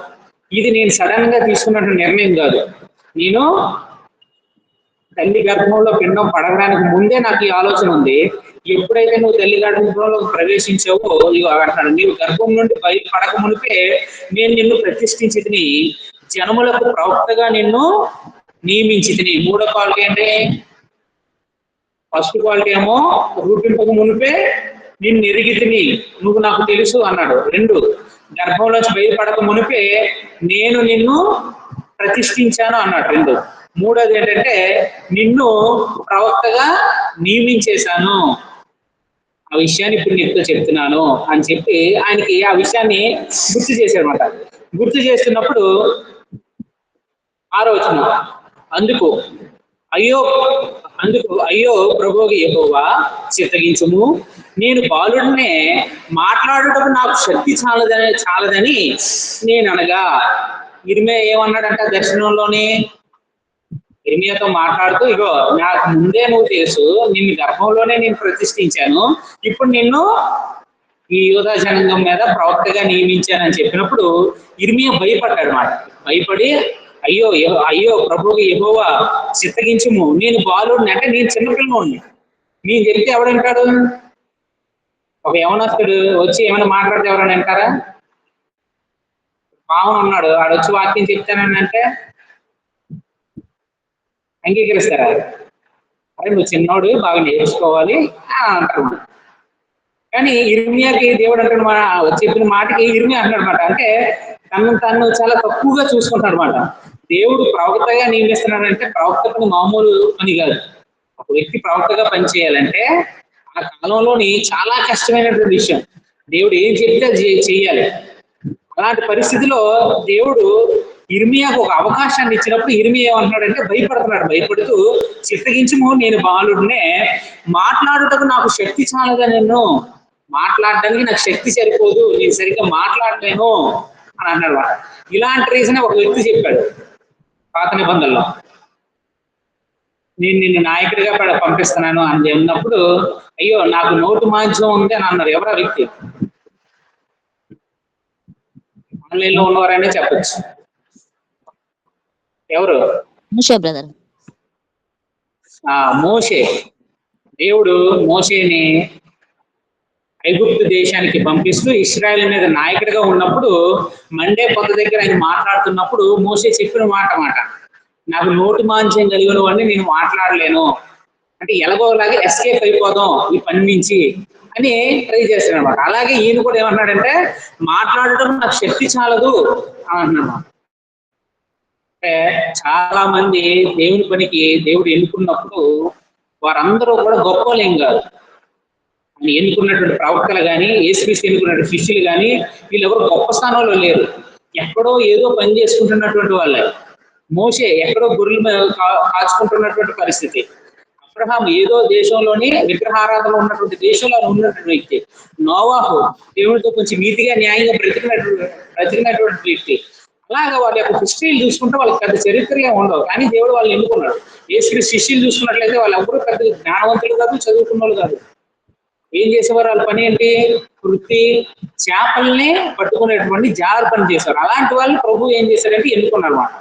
ఇది నేను సడన్ గా తీసుకున్నటువంటి నిర్ణయం కాదు. నేను తల్లి గర్భంలో పిండం పడడానికి ముందే నాకు ఈ ఆలోచన ఉంది. ఎప్పుడైతే నువ్వు తల్లి గర్భంలో ప్రవేశించావో ఇగో అంటాడు, నీవు గర్భం నుండి బయట పడక మునిపే నేను నిన్ను ప్రతిష్ఠించి తిని జనములకు ప్రవక్తగా నిన్ను నియమించి తిని. మూడో క్వాలిటీ అంటే, ఫస్ట్ క్వాలిటీ ఏమో రూపింపక మునిపే నిన్ను ఎరిగి తిని, నువ్వు నాకు తెలుసు అన్నాడు. రెండు, గర్భంలోంచి బయటపడక మునిపే నేను నిన్ను ప్రతిష్ఠించాను అన్నాడు. రెండు. మూడోది ఏంటంటే, నిన్ను ప్రవక్తగా నియమించేశాను. ఆ విషయాన్ని ఇప్పుడు నీతో చెప్తున్నాను అని చెప్పి ఆయనకి ఆ విషయాన్ని గుర్తు చేశారన్నమాట. గుర్తు చేస్తున్నప్పుడు 6వ వచనం, అందుకు అయ్యో ప్రభువు యెహోవా చిత్తగించుము, నేను బాలుడినే మాట్లాడుటకు నాకు శక్తి చాలదని నేను అనగా. ఇర్మియా ఏమన్నాడంట దర్శనంలోని? ఇర్మియాతో మాట్లాడుతూ, ఇగో నాకు ముందే నువ్వు తెలుసు, నిన్ను గర్భంలోనే నేను ప్రతిష్ఠించాను, ఇప్పుడు నిన్ను ఈ యూదా జనాంగం మీద ప్రవక్తగా నియమించానని చెప్పినప్పుడు ఇర్మియా భయపడ్డాడు అన్నమాట. భయపడి అయ్యో ప్రభువు యెహోవా చిత్తగించుము, నేను బాలుడిని, అంటే నేను చిన్నపిల్లవాడిని, నేను చెప్తే ఎవడంటాడు? ఒక యవనస్తుడు వచ్చి ఏమైనా మాట్లాడితే ఎవరైనా వింటారా? పావన్ ఉన్నాడు, ఆడొచ్చి వాక్యం చెప్తానని అంటే అంగీకరిస్తారా? అరే నువ్వు చిన్నోడు, బాగా నేర్చుకోవాలి అంటారు. కానీ ఇర్మియాకి దేవుడు అంటాడు, చెప్పిన మాటకి ఇర్మియా అంటాడు అనమాట. అంటే తను చాలా తక్కువగా చూసుకుంటాడు అనమాట. దేవుడు ప్రవక్తగా నియమిస్తున్నాడంటే ప్రవక్త పని మామూలు పని కాదు. ఒక వ్యక్తి ప్రవక్తగా పనిచేయాలంటే ఆ కాలంలోని చాలా కష్టమైనటువంటి విషయం. దేవుడు ఏం చెప్తే అది చెయ్యాలి. అలాంటి పరిస్థితిలో దేవుడు ఇర్మియాకు ఒక అవకాశాన్ని ఇచ్చినప్పుడు ఇర్మియా ఏమంటున్నాడంటే భయపడుతున్నాడు. భయపడుతూ, చిత్తగించుము, నేను బాలుడినే, మాట్లాడుటకు నాకు శక్తి చాలదా, నేను మాట్లాడడానికి నాకు శక్తి సరిపోదు, నేను సరిగ్గా మాట్లాడలేను అని అన్నాడు. ఇలాంటి రీజన్ ఒక వ్యక్తి చెప్పాడు పాత నిబంధనలో. నేను నిన్ను నాయకుడిగా పంపిస్తున్నాను అని ఉన్నప్పుడు, అయ్యో నాకు నోటు మాంసం ఉంది అని అన్నారు. ఎవరా వ్యక్తి? ఆన్లైన్ లో ఉన్నవారనే చెప్పచ్చు. ఎవరు? బ్రదర్. మోషే. దేవుడు మోషేని ఐగుప్తు దేశానికి పంపిస్తూ ఇశ్రాయేల్ మీద నాయకుడిగా ఉన్నప్పుడు మండే పొద దగ్గర ఆయన మాట్లాడుతున్నప్పుడు మోషే చెప్పిన మాట, నాకు నోటు మాంసం కలిగిన వాడిని నేను మాట్లాడలేను, అంటే ఎలాగోలాగా ఎస్కేప్ అయిపోదాం ఈ పని నుంచి అని ట్రై చేస్తాడు అనమాట. అలాగే ఈయన కూడా ఏమన్నాడంటే మాట్లాడటం నాకు శక్తి చాలదు అని అంటున్నాడు. అంటే చాలా మంది దేవుని పనికి దేవుడు ఎన్నుకున్నప్పుడు వారందరూ కూడా గొప్పలేం కాదు. ఆయన ఎన్నుకున్నటువంటి ప్రవక్తలు కానీ, యేసుక్రీస్తు ఎన్నుకున్నటువంటి శిష్యులు కానీ, వీళ్ళెవరు గొప్ప స్థానంలో లేరు. ఎక్కడో ఏదో పని చేసుకుంటున్నటువంటి వాళ్ళే. మోషే ఎక్కడో గొర్రెలు కాచుకుంటున్నటువంటి పరిస్థితి. అబ్రహాం ఏదో దేశంలోని విగ్రహారాధన ఉన్నటువంటి దేశంలో ఉన్నటువంటి వ్యక్తి. నోవాహు దేవుడితో కొంచెం నీతిగా న్యాయంగా బ్రతికినటువంటి వ్యక్తి. అలాగా వాళ్ళ యొక్క హిస్టరీలు చూసుకుంటే వాళ్ళకి పెద్ద చరిత్రగా ఉండవు, కానీ దేవుడు వాళ్ళు ఎన్నుకున్నాడు. యేసుక్రీస్తు శిష్యులు చూసుకున్నట్లయితే వాళ్ళు ఎవరు పెద్ద జ్ఞానవంతులు కాదు, చదువుకున్న వాళ్ళు కాదు. ఏం చేసేవారు? వాళ్ళ పని ఏంటి? వృత్తి, చేపల్ని పట్టుకునేటువంటి జాగ్రత్త పని చేశారు. అలాంటి వాళ్ళు ప్రభు ఏం చేశారంటే ఎన్నుకున్నారు అన్నమాట.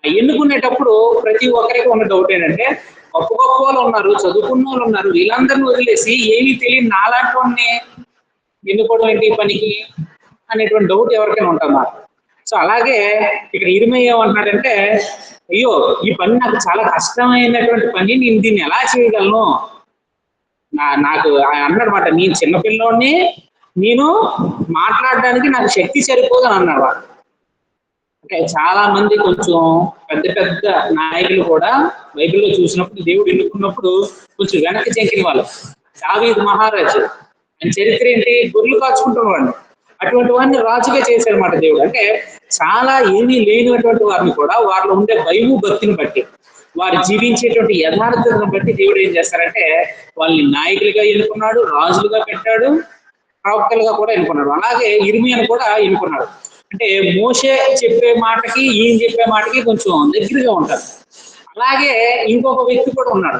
ఎన్నుకునేటప్పుడు ప్రతి ఒక్కరికి ఉన్న డౌట్ ఏంటంటే, గొప్ప గొప్ప వాళ్ళు ఉన్నారు, చదువుకున్న వాళ్ళు ఉన్నారు, వీళ్ళందరినీ వదిలేసి ఏమీ తెలియని నాలాంటి వాడిని ఎన్నుకోవడం ఏంటి ఈ పనికి అనేటువంటి డౌట్ ఎవరికైనా ఉంటుంది. సో అలాగే ఇక్కడ ఇరిమయ్య ఏమంటున్నాడంటే, అయ్యో ఈ పని నాకు చాలా కష్టమైనటువంటి పని, నేను దీన్ని ఎలా చేయగలను, నాకు ఆయన అన్నాడనమాట, నేను చిన్నపిల్లోడిని, నేను మాట్లాడడానికి నాకు శక్తి సరిపోదు అని అన్నాడు. అంటే చాలా మంది కొంచెం పెద్ద పెద్ద నాయకులు కూడా బైబిల్లో చూసినప్పుడు దేవుడు ఎన్నుకున్నప్పుడు కొంచెం వెనక్కి చెంకిన వాళ్ళు. దావీదు మహారాజు, ఆయన చరిత్ర ఏంటి, గొర్రెలు కాచుకుంటున్నవాడిని, అటువంటి వాడిని రాజుగా చేశాడనమాట దేవుడు. అంటే చాలా ఏమీ లేనటువంటి వారిని కూడా వారిలో ఉండే భయము భక్తిని బట్టి, వారు జీవించేటువంటి యథార్థతను బట్టి దేవుడు ఏం చేస్తారంటే వాళ్ళని నాయకులుగా ఎన్నుకున్నాడు, రాజులుగా పెట్టాడు, ప్రవక్తలుగా కూడా ఎన్నుకున్నాడు. అలాగే ఇర్మియాను కూడా ఎన్నుకున్నాడు. అంటే మోషే చెప్పే మాటకి ఈయన చెప్పే మాటకి కొంచెం దగ్గరగా ఉంటారు. అలాగే ఇంకొక వ్యక్తి కూడా ఉన్నాడు.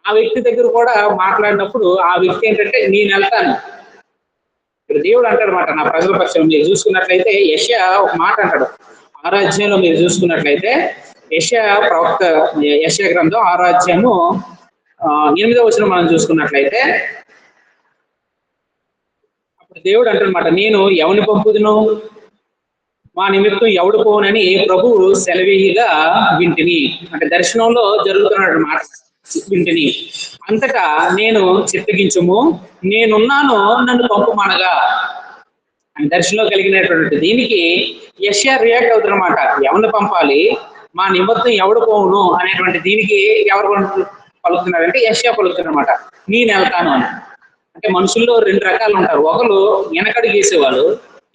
ఆ వ్యక్తి దగ్గర కూడా మాట్లాడినప్పుడు ఆ వ్యక్తి ఏంటంటే, నేను వెళ్తాను, ఇక్కడ దేవుడు అంటాడు అనమాట, నా ప్రజల పక్షం మీరు చూసుకున్నట్లయితే యెషయా ఒక మాట అంటాడు. 6వ అధ్యాయంలో మీరు చూసుకున్నట్లయితే యెషయా ప్రవక్త, యెషయా గ్రంథం 6వ అధ్యాయము 8వ వచనం మనం చూసుకున్నట్లయితే, అప్పుడు దేవుడు అంటాడనమాట, నేను ఎవరిని పంపుదును, మా నిమిత్తం ఎవడు పోనని ప్రభువు సెలవీగా వింటిని. అంటే దర్శనంలో జరుగుతున్న మాట వింటిని. అంతటా నేను చిత్తగించుము, నేనున్నాను, నన్ను పంపుమనగా. దర్శనంలో కలిగినటువంటి దీనికి యెషయా రియాక్ట్ అవుతున్నమాట, ఎవరిని పంపాలి, మా నిమిత్తం ఎవడు పోవును అనేటువంటి దీనికి ఎవరు పలుకుతున్నారంటే యెషయా పలుకుతున్నమాట, నేను వెళ్తాను అని. అంటే మనుషుల్లో 2 రకాలు ఉంటారు. ఒకరు వెనకడుగు వేసేవాళ్ళు,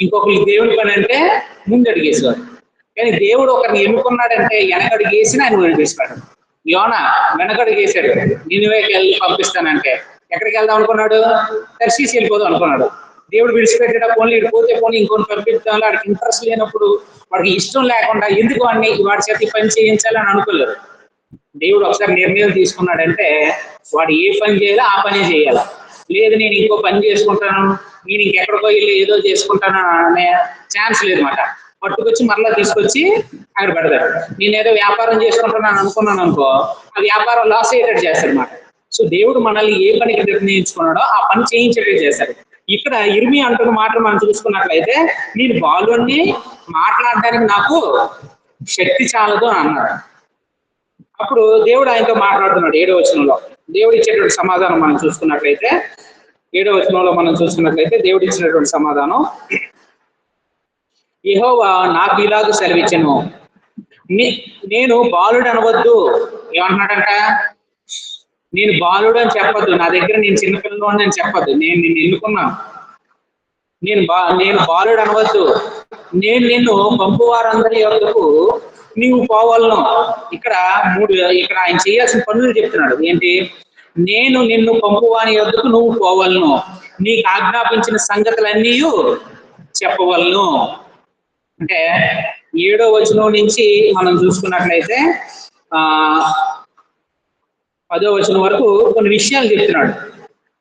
ఇంకొకరు దేవుని పని అంటే ముందడుగు వేసేవారు. కానీ దేవుడు ఒకరిని ఎన్నుకున్నాడంటే వెనకడుగు వేసిన ఆయన నడిపిస్తాడు. యోనా వెనకడుగు వేసాడు, నినివేకి వెళ్ళి పంపిస్తానంటే ఎక్కడికి వెళ్దాం అనుకున్నాడు, తర్షీషు వెళ్ళిపోదాం అనుకున్నాడు. దేవుడు విడిచిపెట్టాడు, పోనీ పోతే పోనీ ఇంకొని పంపిస్తాను, వాడికి ఇంట్రెస్ట్ లేనప్పుడు, వాడికి ఇష్టం లేకుండా ఎందుకు వాడి చేతి పని చేయించాలని అనుకోలేదు. దేవుడు ఒకసారి నిర్ణయం తీసుకున్నాడంటే వాడు ఏ పని చేయాలో ఆ పని చేయాలి. లేదు నేను ఇంకో పని చేసుకుంటాను, నేను ఇంకెక్కడికో వెళ్ళి ఏదో చేసుకుంటాను అనే ఛాన్స్ లేదన్నమాట. పట్టుకొచ్చి మరలా తీసుకొచ్చి అక్కడ పెడతాడు. నేను ఏదో వ్యాపారం చేసుకుంటున్నాను అనుకున్నాను అనుకో, ఆ వ్యాపారం లాస్ అయ్యేటట్టు చేస్తాడనమాట. సో దేవుడు మనల్ని ఏ పనికి నిర్ణయించుకున్నాడో ఆ పని చేయించేటట్టు చేస్తాడు. ఇక్కడ ఇర్మియా అంటున్న మాట మనం చూసుకున్నట్లయితే, నేను బాలుని మాట్లాడడానికి నాకు శక్తి చాలదు అని అన్నాడు. అప్పుడు దేవుడు ఆయనతో మాట్లాడుతున్నాడు 7వ వచనంలో. దేవుడు ఇచ్చేటువంటి సమాధానం మనం చూసుకున్నట్లయితే, 7వ వచనంలో మనం చూసుకున్నట్లయితే దేవుడు ఇచ్చినటువంటి సమాధానం, యెహోవా నాకు ఇలాగ సెలవిచ్చెను, నేను బాలుడు అనవద్దు. ఏమంటున్నాడంట, నేను బాలుడు అని చెప్పొద్దు, నా దగ్గర నేను చిన్నపిల్లవాడిని అని చెప్పొద్దు, నేను నిన్ను ఎన్నుకున్నాను, నేను బాలుడు అనవద్దు, నేను నిన్ను పంపు వారందరి యొద్దకు నీవు పోవాలను. ఇక్కడ ఇక్కడ ఆయన చేయాల్సిన పనులు చెప్తున్నాడు. ఏంటి, నేను నిన్ను పంపువాని యొద్దకు నువ్వు పోవాలను, నీకు ఆజ్ఞాపించిన సంగతులన్నీ చెప్పవలను. అంటే 7వ వచనం నుంచి మనం చూసుకున్నట్లయితే 10వ వచనం వరకు కొన్ని విషయాలు చెప్తున్నాడు.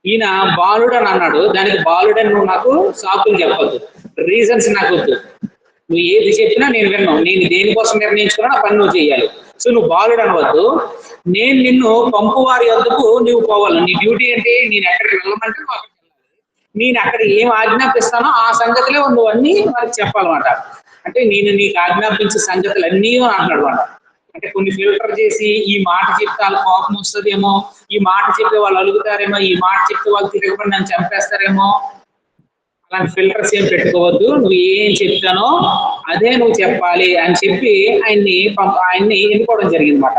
ఈయన బాలుడు అని అన్నాడు, దానికి బాలుడని నువ్వు నాకు సాకులు చెప్పొద్దు, రీజన్స్ నాకు వద్దు, నువ్వు ఏది చెప్పినా నేను విన్నావు, నేను దేనికోసం నిర్ణయించుకున్నా ఆ పని నువ్వు చేయాలి. సో నువ్వు బాలుడు అనవద్దు, నేను నిన్ను పంపు వారి వద్దకు నువ్వు పోవాలి. నీ డ్యూటీ ఏంటి, నేను ఎక్కడికి వెళ్ళమంటే నువ్వు అక్కడికి వెళ్ళాలి, నేను అక్కడ ఏం ఆజ్ఞాపిస్తానో ఆ సంగతులే నువ్వు అన్ని వారికి చెప్పాలన్నమాట. అంటే నేను నీకు ఆజ్ఞాపించే సంగతులు అన్నీ అంటున్నాడు అన్నమాట. అంటే కొన్ని ఫిల్టర్ చేసి ఈ మాట చెప్తే వాళ్ళ కోపం వస్తుందేమో, ఈ మాట చెప్తే వాళ్ళు అలుగుతారేమో, ఈ మాట చెప్తే వాళ్ళు తిరగబడి నన్ను చంపేస్తారేమో, అలాంటి ఫిల్టర్స్ ఏం పెట్టుకోవద్దు, నువ్వు ఏం చెప్తానో అదే నువ్వు చెప్పాలి అని చెప్పి ఆయన్ని ఎన్నుకోవడం జరిగింది అన్నమాట.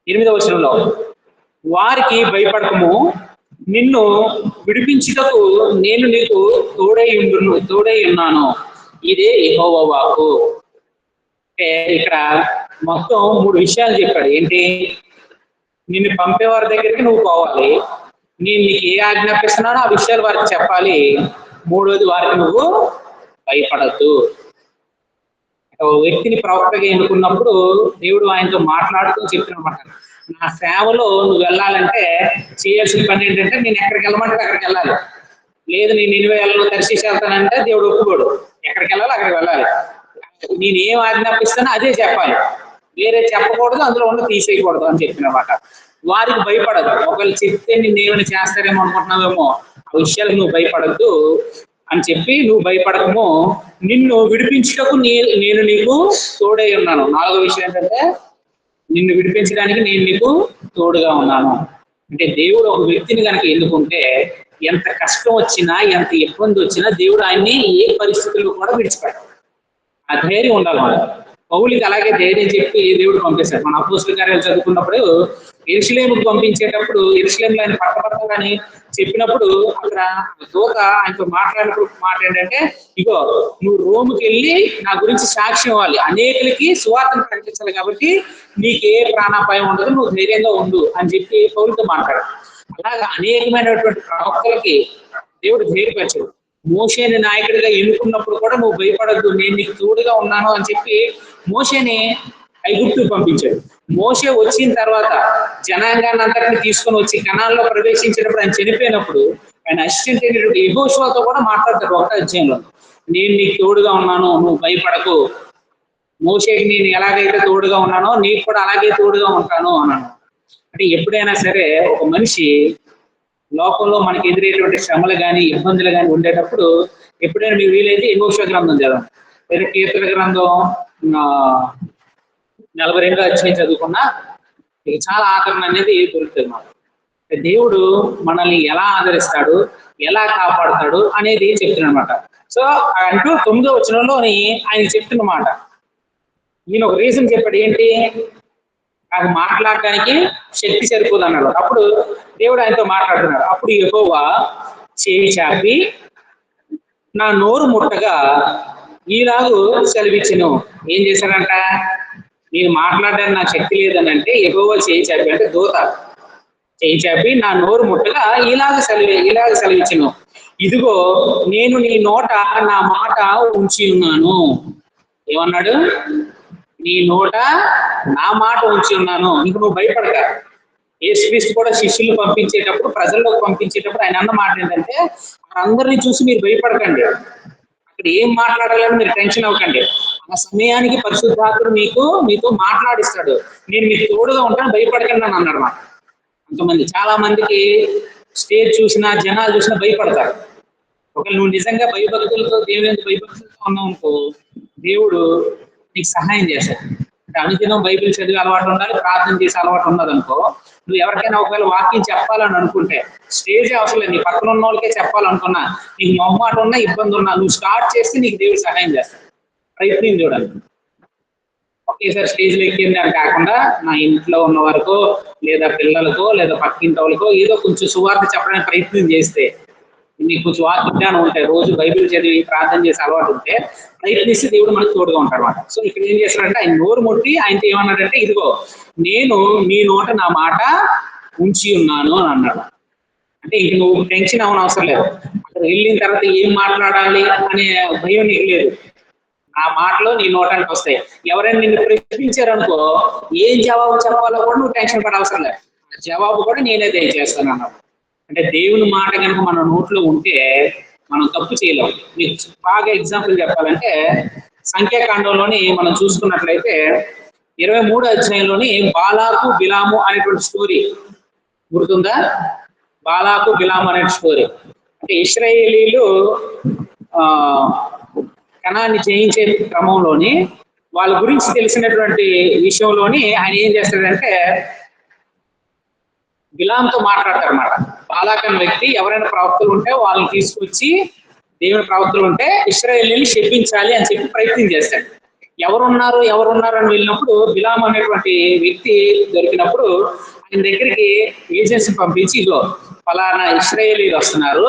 8వ వచనంలో, వారికి భయపడకము, నిన్ను విడిపించుటకు నేను నీకు తోడై ఉన్నాను, ఇదే యెహోవా వాక్కు. అంటే ఇక్కడ మొత్తం 3 విషయాలు చెప్పాడు. ఏంటి, నిన్ను పంపేవారి దగ్గరికి నువ్వు పోవాలి, నేను నీకు ఏ ఆజ్ఞాపిస్తున్నానో ఆ విషయాలు వారికి చెప్పాలి, 3వది వారికి నువ్వు భయపడద్దు. ఓ వ్యక్తిని ప్రవక్తగా ఎన్నుకున్నప్పుడు దేవుడు ఆయనతో మాట్లాడుతూ చెప్పినమాట, నా సేవలో నువ్వు వెళ్ళాలంటే చేయాల్సిన పని ఏంటంటే నేను ఎక్కడికి వెళ్ళమంటే అక్కడికి వెళ్ళాలి. లేదు నేను 20 ఏళ్ళలో దర్శించి వెళ్తానంటే దేవుడు ఒప్పుకోడు, ఎక్కడికి వెళ్ళాలి అక్కడికి వెళ్ళాలి. నేనేం ఆజ్ఞాపిస్తానో అదే చెప్పాలి, వేరే చెప్పకూడదు, అందులో ఉన్న తీసేయకూడదు అని చెప్పినమాట. వారికి భయపడదు. ఒకవేళ చెప్తే నేను ఏమైనా చేస్తారేమో అనుకుంటున్నావేమో, ఆ విషయాలకు నువ్వు భయపడద్దు అని చెప్పి, నువ్వు భయపడకము, నిన్ను విడిపించుటకు నేను నీకు తోడై ఉన్నాను. 4వ విషయం ఏంటంటే నిన్ను విడిపించడానికి నేను నీకు తోడుగా ఉన్నాను. అంటే దేవుడు ఒక వ్యక్తిని కనుక ఎన్నుకుంటే ఎంత కష్టం వచ్చినా, ఎంత ఇబ్బంది వచ్చినా దేవుడు ఆయన్ని ఏ పరిస్థితుల్లో కూడా విడిచిపెట్టాడు. ఆ ధైర్యం ఉండాలి మనకు. పౌలుకి అలాగే ధైర్యం చెప్పి దేవుడు పంపిస్తాడు. మన అపోస్తల కార్యాలు చదువుకున్నప్పుడు యెరూషలేముకు పంపించేటప్పుడు యెరూషలేములో ఆయన పట్టబడతాడని చెప్పినప్పుడు అక్కడ దూత ఆయనతో మాట్లాడినప్పుడు మాట ఏంటంటే, ఇగో నువ్వు రోముకి వెళ్ళి నా గురించి సాక్ష్యం ఇవ్వాలి, అనేకులకి సువార్తను ప్రకటించాలి, కాబట్టి నీకే ప్రాణాపాయం ఉండదు, నువ్వు ధైర్యంగా ఉండు అని చెప్పి పౌలుతో మాట్లాడాడు. అలాగా అనేకమైనటువంటి ప్రవక్తలకి దేవుడు ధైర్యపరిచాడు. మోషేని నాయకుడిగా ఎన్నుకున్నప్పుడు కూడా నువ్వు భయపడద్దు, నేను నీకు తోడుగా ఉన్నాను అని చెప్పి మోషేని ఐగుప్తుకు పంపించాడు. మోషే వచ్చిన తర్వాత జనాంగాన్ని అంతటిని తీసుకొని వచ్చి కనాల్లో ప్రవేశించినప్పుడు ఆయన చనిపోయినప్పుడు ఆయన అసిస్టెంట్ అయినటువంటి యెహోషువతో కూడా మాట్లాడతాడు 1వ అధ్యాయంలో. నేను నీకు తోడుగా ఉన్నాను, నువ్వు భయపడకు, మోషేకి నేను ఎలాగైతే తోడుగా ఉన్నానో నీకు కూడా అలాగే తోడుగా ఉంటాను అన్నాను. అంటే ఎప్పుడైనా సరే ఒక మనిషి లోకంలో మనకి ఎదురయ్యేటువంటి శ్రమలు కానీ ఇబ్బందులు కానీ ఉండేటప్పుడు ఎప్పుడైనా మీకు వీలైతే యెహోషువ గ్రంథం చదవండి, లేదా కీర్తన గ్రంథం 42వ అధ్యాయం చదువుకున్నా మీకు చాలా ఆదరణ అనేది దొరుకుతుంది మాకు. దేవుడు మనల్ని ఎలా ఆదరిస్తాడు, ఎలా కాపాడుతాడు అనేది చెప్తున్నమాట. సో అంటూ 9వ వచనంలోని ఆయన చెప్తున్నమాట, ఈయన ఒక రీజన్ చెప్పాడు, ఏంటి, నాకు మాట్లాడడానికి శక్తి సరిపోదు అన్నాడు. అప్పుడు దేవుడు ఆయనతో మాట్లాడుతున్నాడు. అప్పుడు యెహోవా చేయి చాపి నా నోరు ముట్టగా ఈలాగు సెలవిచ్చెను. ఏం చేశాడంట, నేను మాట్లాడడానికి నాకు శక్తి లేదని అంటే యెహోవా చేయి చాపి, అంటే దూత చేయి చాపి నా నోరు ముట్టగా ఇలాగ సెలవిచ్చెను, ఇదిగో నేను నీ నోట నా మాట ఉంచి ఉన్నాను. ఏమన్నాడు, నీ నోట నా మాట ఉంచి ఉన్నాను, ఇంక నువ్వు భయపడక. యేసుక్రీస్తు కూడా శిష్యులు పంపించేటప్పుడు, ప్రజల్లోకి పంపించేటప్పుడు ఆయన అన్న మాట ఏంటంటే, అందరినీ చూసి మీరు భయపడకండి, అక్కడ ఏం మాట్లాడాలని మీరు టెన్షన్ అవ్వకండి, ఆ సమయానికి పరిశుద్ధాత్ముడు మీతో మాట్లాడిస్తాడు, నేను మీకు తోడుగా ఉంటాను, భయపడకండి అని అన్నాడు మాట. కొంతమంది, చాలా మందికి స్టేజ్ చూసినా జనాలు చూసినా భయపడతారు. ఒకవేళ నువ్వు నిజంగా భయభక్తులతో దేవుని భయభక్తులతో ఉన్నావు అనుకో, దేవుడు నీకు సహాయం చేస్తాడు. అంటే అనుదినం బైబిల్ చదివే అలవాటు ఉండాలి, ప్రార్థన చేసే అలవాటు ఉన్నదనుకో, నువ్వు ఎవరికైనా ఒకవేళ వాక్యం చెప్పాలని అనుకుంటే స్టేజే అవసరం లేదు, నీ పక్కన ఉన్న వాళ్ళకే చెప్పాలనుకున్నా, నీకు మొహమాట ఉన్నా ఇబ్బంది ఉన్నా నువ్వు స్టార్ట్ చేస్తే నీకు దేవుడు సహాయం చేస్తాడు. ప్రయత్నం చూడాలి. ఒకేసారి స్టేజ్లో ఎక్కింది అని కాకుండా నా ఇంట్లో ఉన్న వరకు, లేదా పిల్లలకో, లేదా పక్కింటి వాళ్ళకో ఏదో కొంచెం సువార్త చెప్పడానికి ప్రయత్నం చేస్తే, నీకు కొంచెం వాక్య జ్ఞానం ఉంటే, రోజు బైబిల్ చదివి ప్రార్థన చేసే అలవాటు ఉంటే ప్రయత్నిస్తే దేవుడు మనకు తోడుగా ఉంటాడు అనమాట. సో ఇక్కడ ఏం చేస్తాడంటే ఆయన నోరు ముట్టి ఆయనతో ఏమన్నాడంటే, ఇదిగో నేను నీ నోట నా మాట ఉంచి ఉన్నాను అని అన్నాడు. అంటే ఇంక నువ్వు టెన్షన్ అవ్వని అవసరం లేదు, అక్కడ వెళ్ళిన తర్వాత ఏం మాట్లాడాలి అనే భయం నీకు లేదు, ఆ మాటలు నీ నోటానికి వస్తాయి. ఎవరైనా నిన్ను ప్రశ్నించారనుకో, ఏం జవాబు చెప్పాలో కూడా నువ్వు టెన్షన్ పడే అవసరం లేదు, జవాబు కూడా నేనే దయచేస్తాను అన్నాడు. అంటే దేవుని మాట కనుక మన నోట్లో ఉంటే మనం తప్పు చేయలేము. మీకు బాగా ఎగ్జాంపుల్ చెప్పాలంటే సంఖ్యాకాండంలోని మనం చూసుకున్నట్లయితే 23వ అధ్యాయంలోని బాలాకు బిలాము అనేటువంటి స్టోరీ గుర్తుందా? బాలాకు బిలాము అనే స్టోరీ అంటే ఇశ్రాయేలీలు కనాన్ని జయించే క్రమంలోని వాళ్ళ గురించి తెలిసినటువంటి విషయంలోని ఆయన ఏం చేస్తాడంటే బిలాంతో మాట్లాడతారు అన్నమాట. బాలాక్ అనే వ్యక్తి ఎవరైనా ప్రవక్తలు ఉంటే వాళ్ళని తీసుకొచ్చి, దేవుని ప్రవక్తలు ఉంటే ఇశ్రాయేలీని శపించాలి అని చెప్పి ప్రయత్నం చేస్తాడు. ఎవరున్నారు అని వెళ్ళినప్పుడు బిలాం అనేటువంటి వ్యక్తి దొరికినప్పుడు ఆయన దగ్గరికి ఏజెన్సీ పంపించి, ఇగో ఫలానా ఇశ్రాయేలీలు వస్తున్నారు,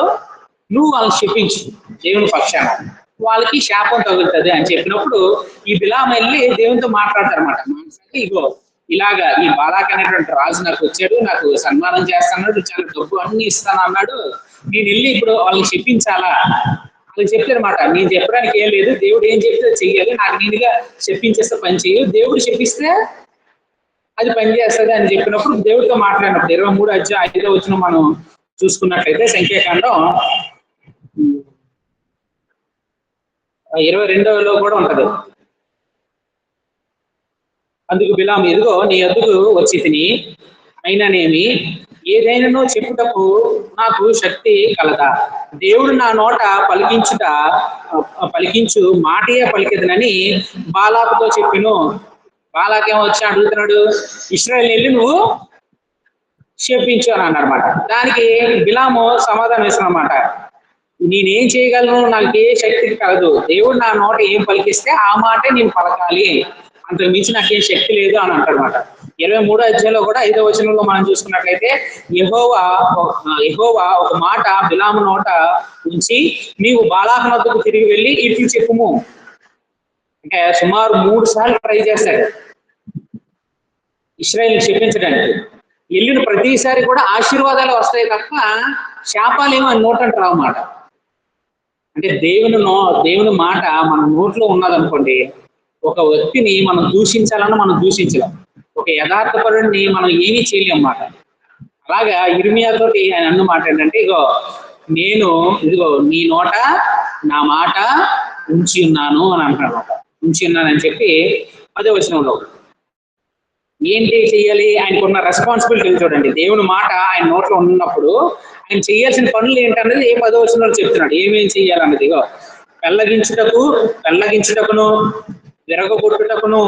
నువ్వు వాళ్ళని శపించు దేవుని పక్షాన, వాళ్ళకి శాపం తగులుతుంది అని చెప్పినప్పుడు ఈ బిలాం వెళ్ళి దేవునితో మాట్లాడతారు అనమాట. ఇగో ఇలాగా ఈ బాలాక్ అనేటువంటి రాజు నాకు వచ్చాడు, నాకు సన్మానం చేస్తాడు, చాలా డబ్బు అన్ని ఇస్తాను అన్నాడు, నేను వెళ్ళి ఇప్పుడు వాళ్ళని చెప్పించాలా అని చెప్పారన్నమాట. నేను చెప్పడానికి ఏం లేదు, దేవుడు ఏం చెప్తే చెయ్యాలి, నాకు నేనుగా చెప్పించేస్తే పని చేయు, దేవుడు చెప్పిస్తే అది పని చేస్తుంది అని చెప్పినప్పుడు దేవుడితో మాట్లాడినప్పుడు 23వ అధ్యాయం 5వ వచనం మనం చూసుకున్నట్లయితే సంఖ్యాకాండం 22లో కూడా ఉంటది. అందుకు బిలాము, ఎదుగో నీ యొద్దకు వచ్చి తిని అయిననేమి, ఏదైనానో చెప్పుటకు నాకు శక్తి కలదా? దేవుడు నా నోట పలికించు మాటయే పలికెదనని బాలాకుతో చెప్పెను. బాలాకేమో వచ్చి అడుగుతున్నాడు, ఇశ్రాయేలు వెళ్ళి నువ్వు శపించు అని అన్నమాట. దానికి బిలాము సమాధానం ఇస్తున్నమాట, నేనేం చేయగలను, నాకు ఏ శక్తి కలదు, దేవుడు నా నోట ఏం పలికిస్తే ఆ మాటే నేను పలకాలి, అంతకు మించి నాకేం శక్తి లేదు అని అంటారనమాట. 23వ అధ్యాయంలో కూడా 5వ వచనంలో మనం చూసుకున్నట్లయితే యెహోవా ఒక మాట బిలాము నోట ఉంచి, నీవు బాలాకు వద్దకు తిరిగి వెళ్ళి ఇట్లు చెప్పుము. అంటే సుమారు 3 సార్లు ట్రై చేస్తాడు ఇశ్రాయేల్ చెప్పించడానికి. వెళ్ళిన ప్రతిసారి కూడా ఆశీర్వాదాలు వస్తాయి తప్ప శాపాలు ఏమో నోటంట రావన్నమాట. అంటే దేవుని మాట మన నోట్లో ఉన్నదనుకోండి, ఒక వ్యక్తిని మనం దూషించాలన్నా మనం దూషించలేం, ఒక యథార్థపరుడిని మనం ఏమీ చేయలేం అన్నమాట. అలాగా ఇర్మియాతోటి ఆయన అన్న మాట ఏంటంటే, ఇదిగో నీ నోట నా మాట ఉంచి ఉన్నాను అని అంటున్నాడు. ఉంచి ఉన్నానని చెప్పి 10వ వచనంలో ఏంటి చెయ్యాలి, ఆయనకున్న రెస్పాన్సిబిలిటీ చూడండి. దేవుని మాట ఆయన నోట్లో ఉన్నప్పుడు ఆయన చేయాల్సిన పనులు ఏంటన్నది 10వ వచనంలో చెప్తున్నాడు. ఏమేం చెయ్యాలన్నది, ఇగో పెళ్ళగించుటకును, విరగొట్టుటకును,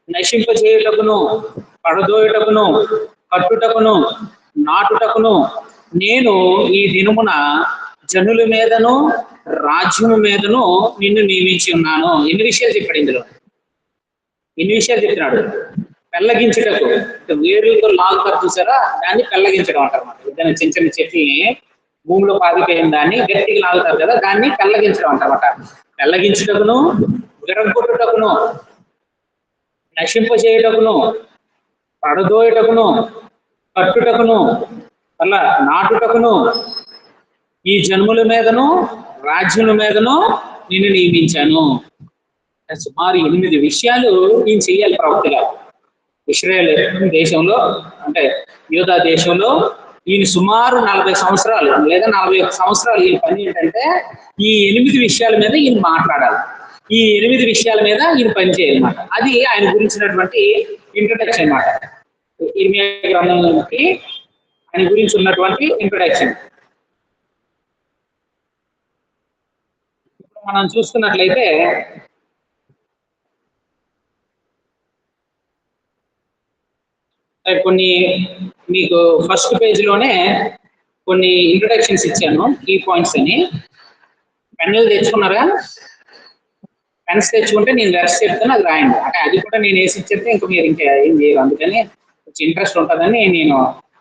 నశింపజేయుటకును, పడదోయుటకును, కట్టుటకును, నాటుటకును నేను ఈ దినమున జనుల మీదను రాజ్యము మీదను నిన్ను నియమించి ఉన్నాను. ఎన్ని విషయాలు చెప్పాడు ఇందులో, ఎన్ని విషయాలు చెప్తున్నాడు. పెళ్ళగించుటకు, వేరులతో లాగుతారు చూసారా, దాన్ని పెళ్ళగించడం అంటారు. ఏదైనా చిన్న చిన్న చెట్లని భూమిలో పాతిపోయిన దాన్ని గట్టిగా లాగుతారు కదా, దాన్ని పెళ్ళగించడం అంటారన్నమాట. పెళ్ళగించుటకును, విరగొట్టుటకును, నశింపజేయుటకును, పడదోయుటకును, కట్టుటకును, అలా నాటుటకును ఈ జన్ముల మీదను రాజ్యముల మీదను నిన్ను నియమించాను. సుమారు 8 విషయాలు నేను చెయ్యాలి ప్రవక్తగా. ఇశ్రాయేల్ దేశంలో, అంటే యూదా దేశంలో ఈయన సుమారు 40 సంవత్సరాలు లేదా 41 సంవత్సరాలు ఈయన పని ఏంటంటే ఈ 8 విషయాల మీద ఈయన మాట్లాడాలి. ఈ 8 విషయాల మీద ఈయన పని చేయాలన్నమాట. అది ఆయన గురించినటువంటి ఇంట్రడక్షన్ అన్నమాట. ఇర్మియా గ్రంథంకి ఆయన గురించి ఉన్నటువంటి ఇంట్రడక్షన్. ఇప్పుడు మనం చూసుకున్నట్లయితే కొన్ని మీకు ఫస్ట్ పేజ్లోనే కొన్ని ఇంట్రడక్షన్స్ ఇచ్చాను, కీ పాయింట్స్ అని. పెన్నులు తెచ్చుకున్నారా? పెన్స్ తెచ్చుకుంటే నేను వెర్స్ చెప్తాను, అది రాయండి. అంటే అది కూడా నేను వేసి ఇచ్చేస్తే ఇంకా మీరు ఇంకా ఏం చేయరు, అందుకని కొంచెం ఇంట్రెస్ట్ ఉంటుందని నేను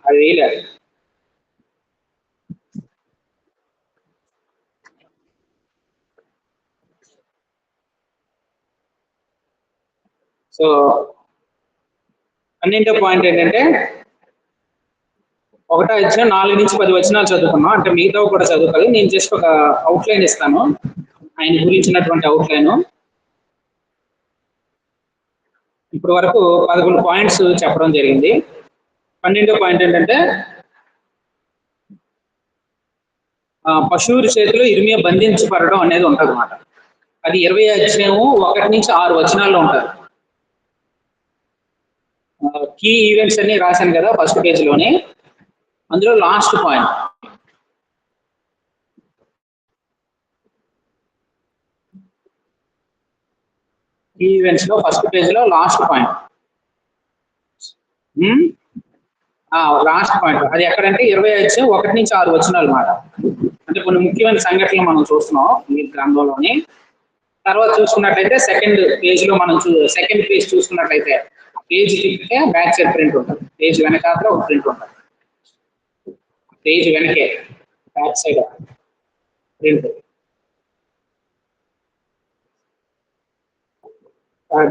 అది వేయలేదు. సో 12వ పాయింట్ ఏంటంటే, 1వ అధ్యాయం 4 నుంచి 10 వచనాలు చదువుకున్నాం. అంటే మిగతా కూడా చదువుకోవాలి. నేను జస్ట్ ఒక అవుట్లైన్ ఇస్తాను, ఆయన గురించినటువంటి అవుట్లైన్. ఇప్పటి వరకు 11 పాయింట్స్ చెప్పడం జరిగింది. 12వ పాయింట్ ఏంటంటే, పశువుల చేతిలో ఇర్మియా బంధించబడడం అనేది ఉంటుంది అన్నమాట. అది 20వ అధ్యాయం 1 నుంచి 6 వచనాల్లో ఉంటుంది. కీ ఈవెంట్స్ అన్ని రాశాను కదా ఫస్ట్ పేజ్లోనే, అందులో లాస్ట్ పాయింట్ కీ ఈవెంట్స్ లో ఫస్ట్ పేజ్ లో లాస్ట్ పాయింట్, లాస్ట్ పాయింట్ అది ఎక్కడంటే 20వ అధ్యాయం 1 నుంచి 6 వచనాలు అన్నమాట. అంటే కొన్ని ముఖ్యమైన సంఘటనలు మనం చూస్తున్నాం ఈ గ్రంథంలోని. తర్వాత చూసుకున్నట్లయితే సెకండ్ పేజ్ లో మనం సెకండ్ పేజ్ చూసుకున్నట్లయితే పేజ్ తిప్పితే బ్యాక్ సైడ్ ప్రింట్ ఉంటుంది, పేజ్ వెనకాల ఒక ప్రింట్ ఉంటుంది, పేజ్ వెనకే బ్యాక్ సైడ్ ప్రింట్.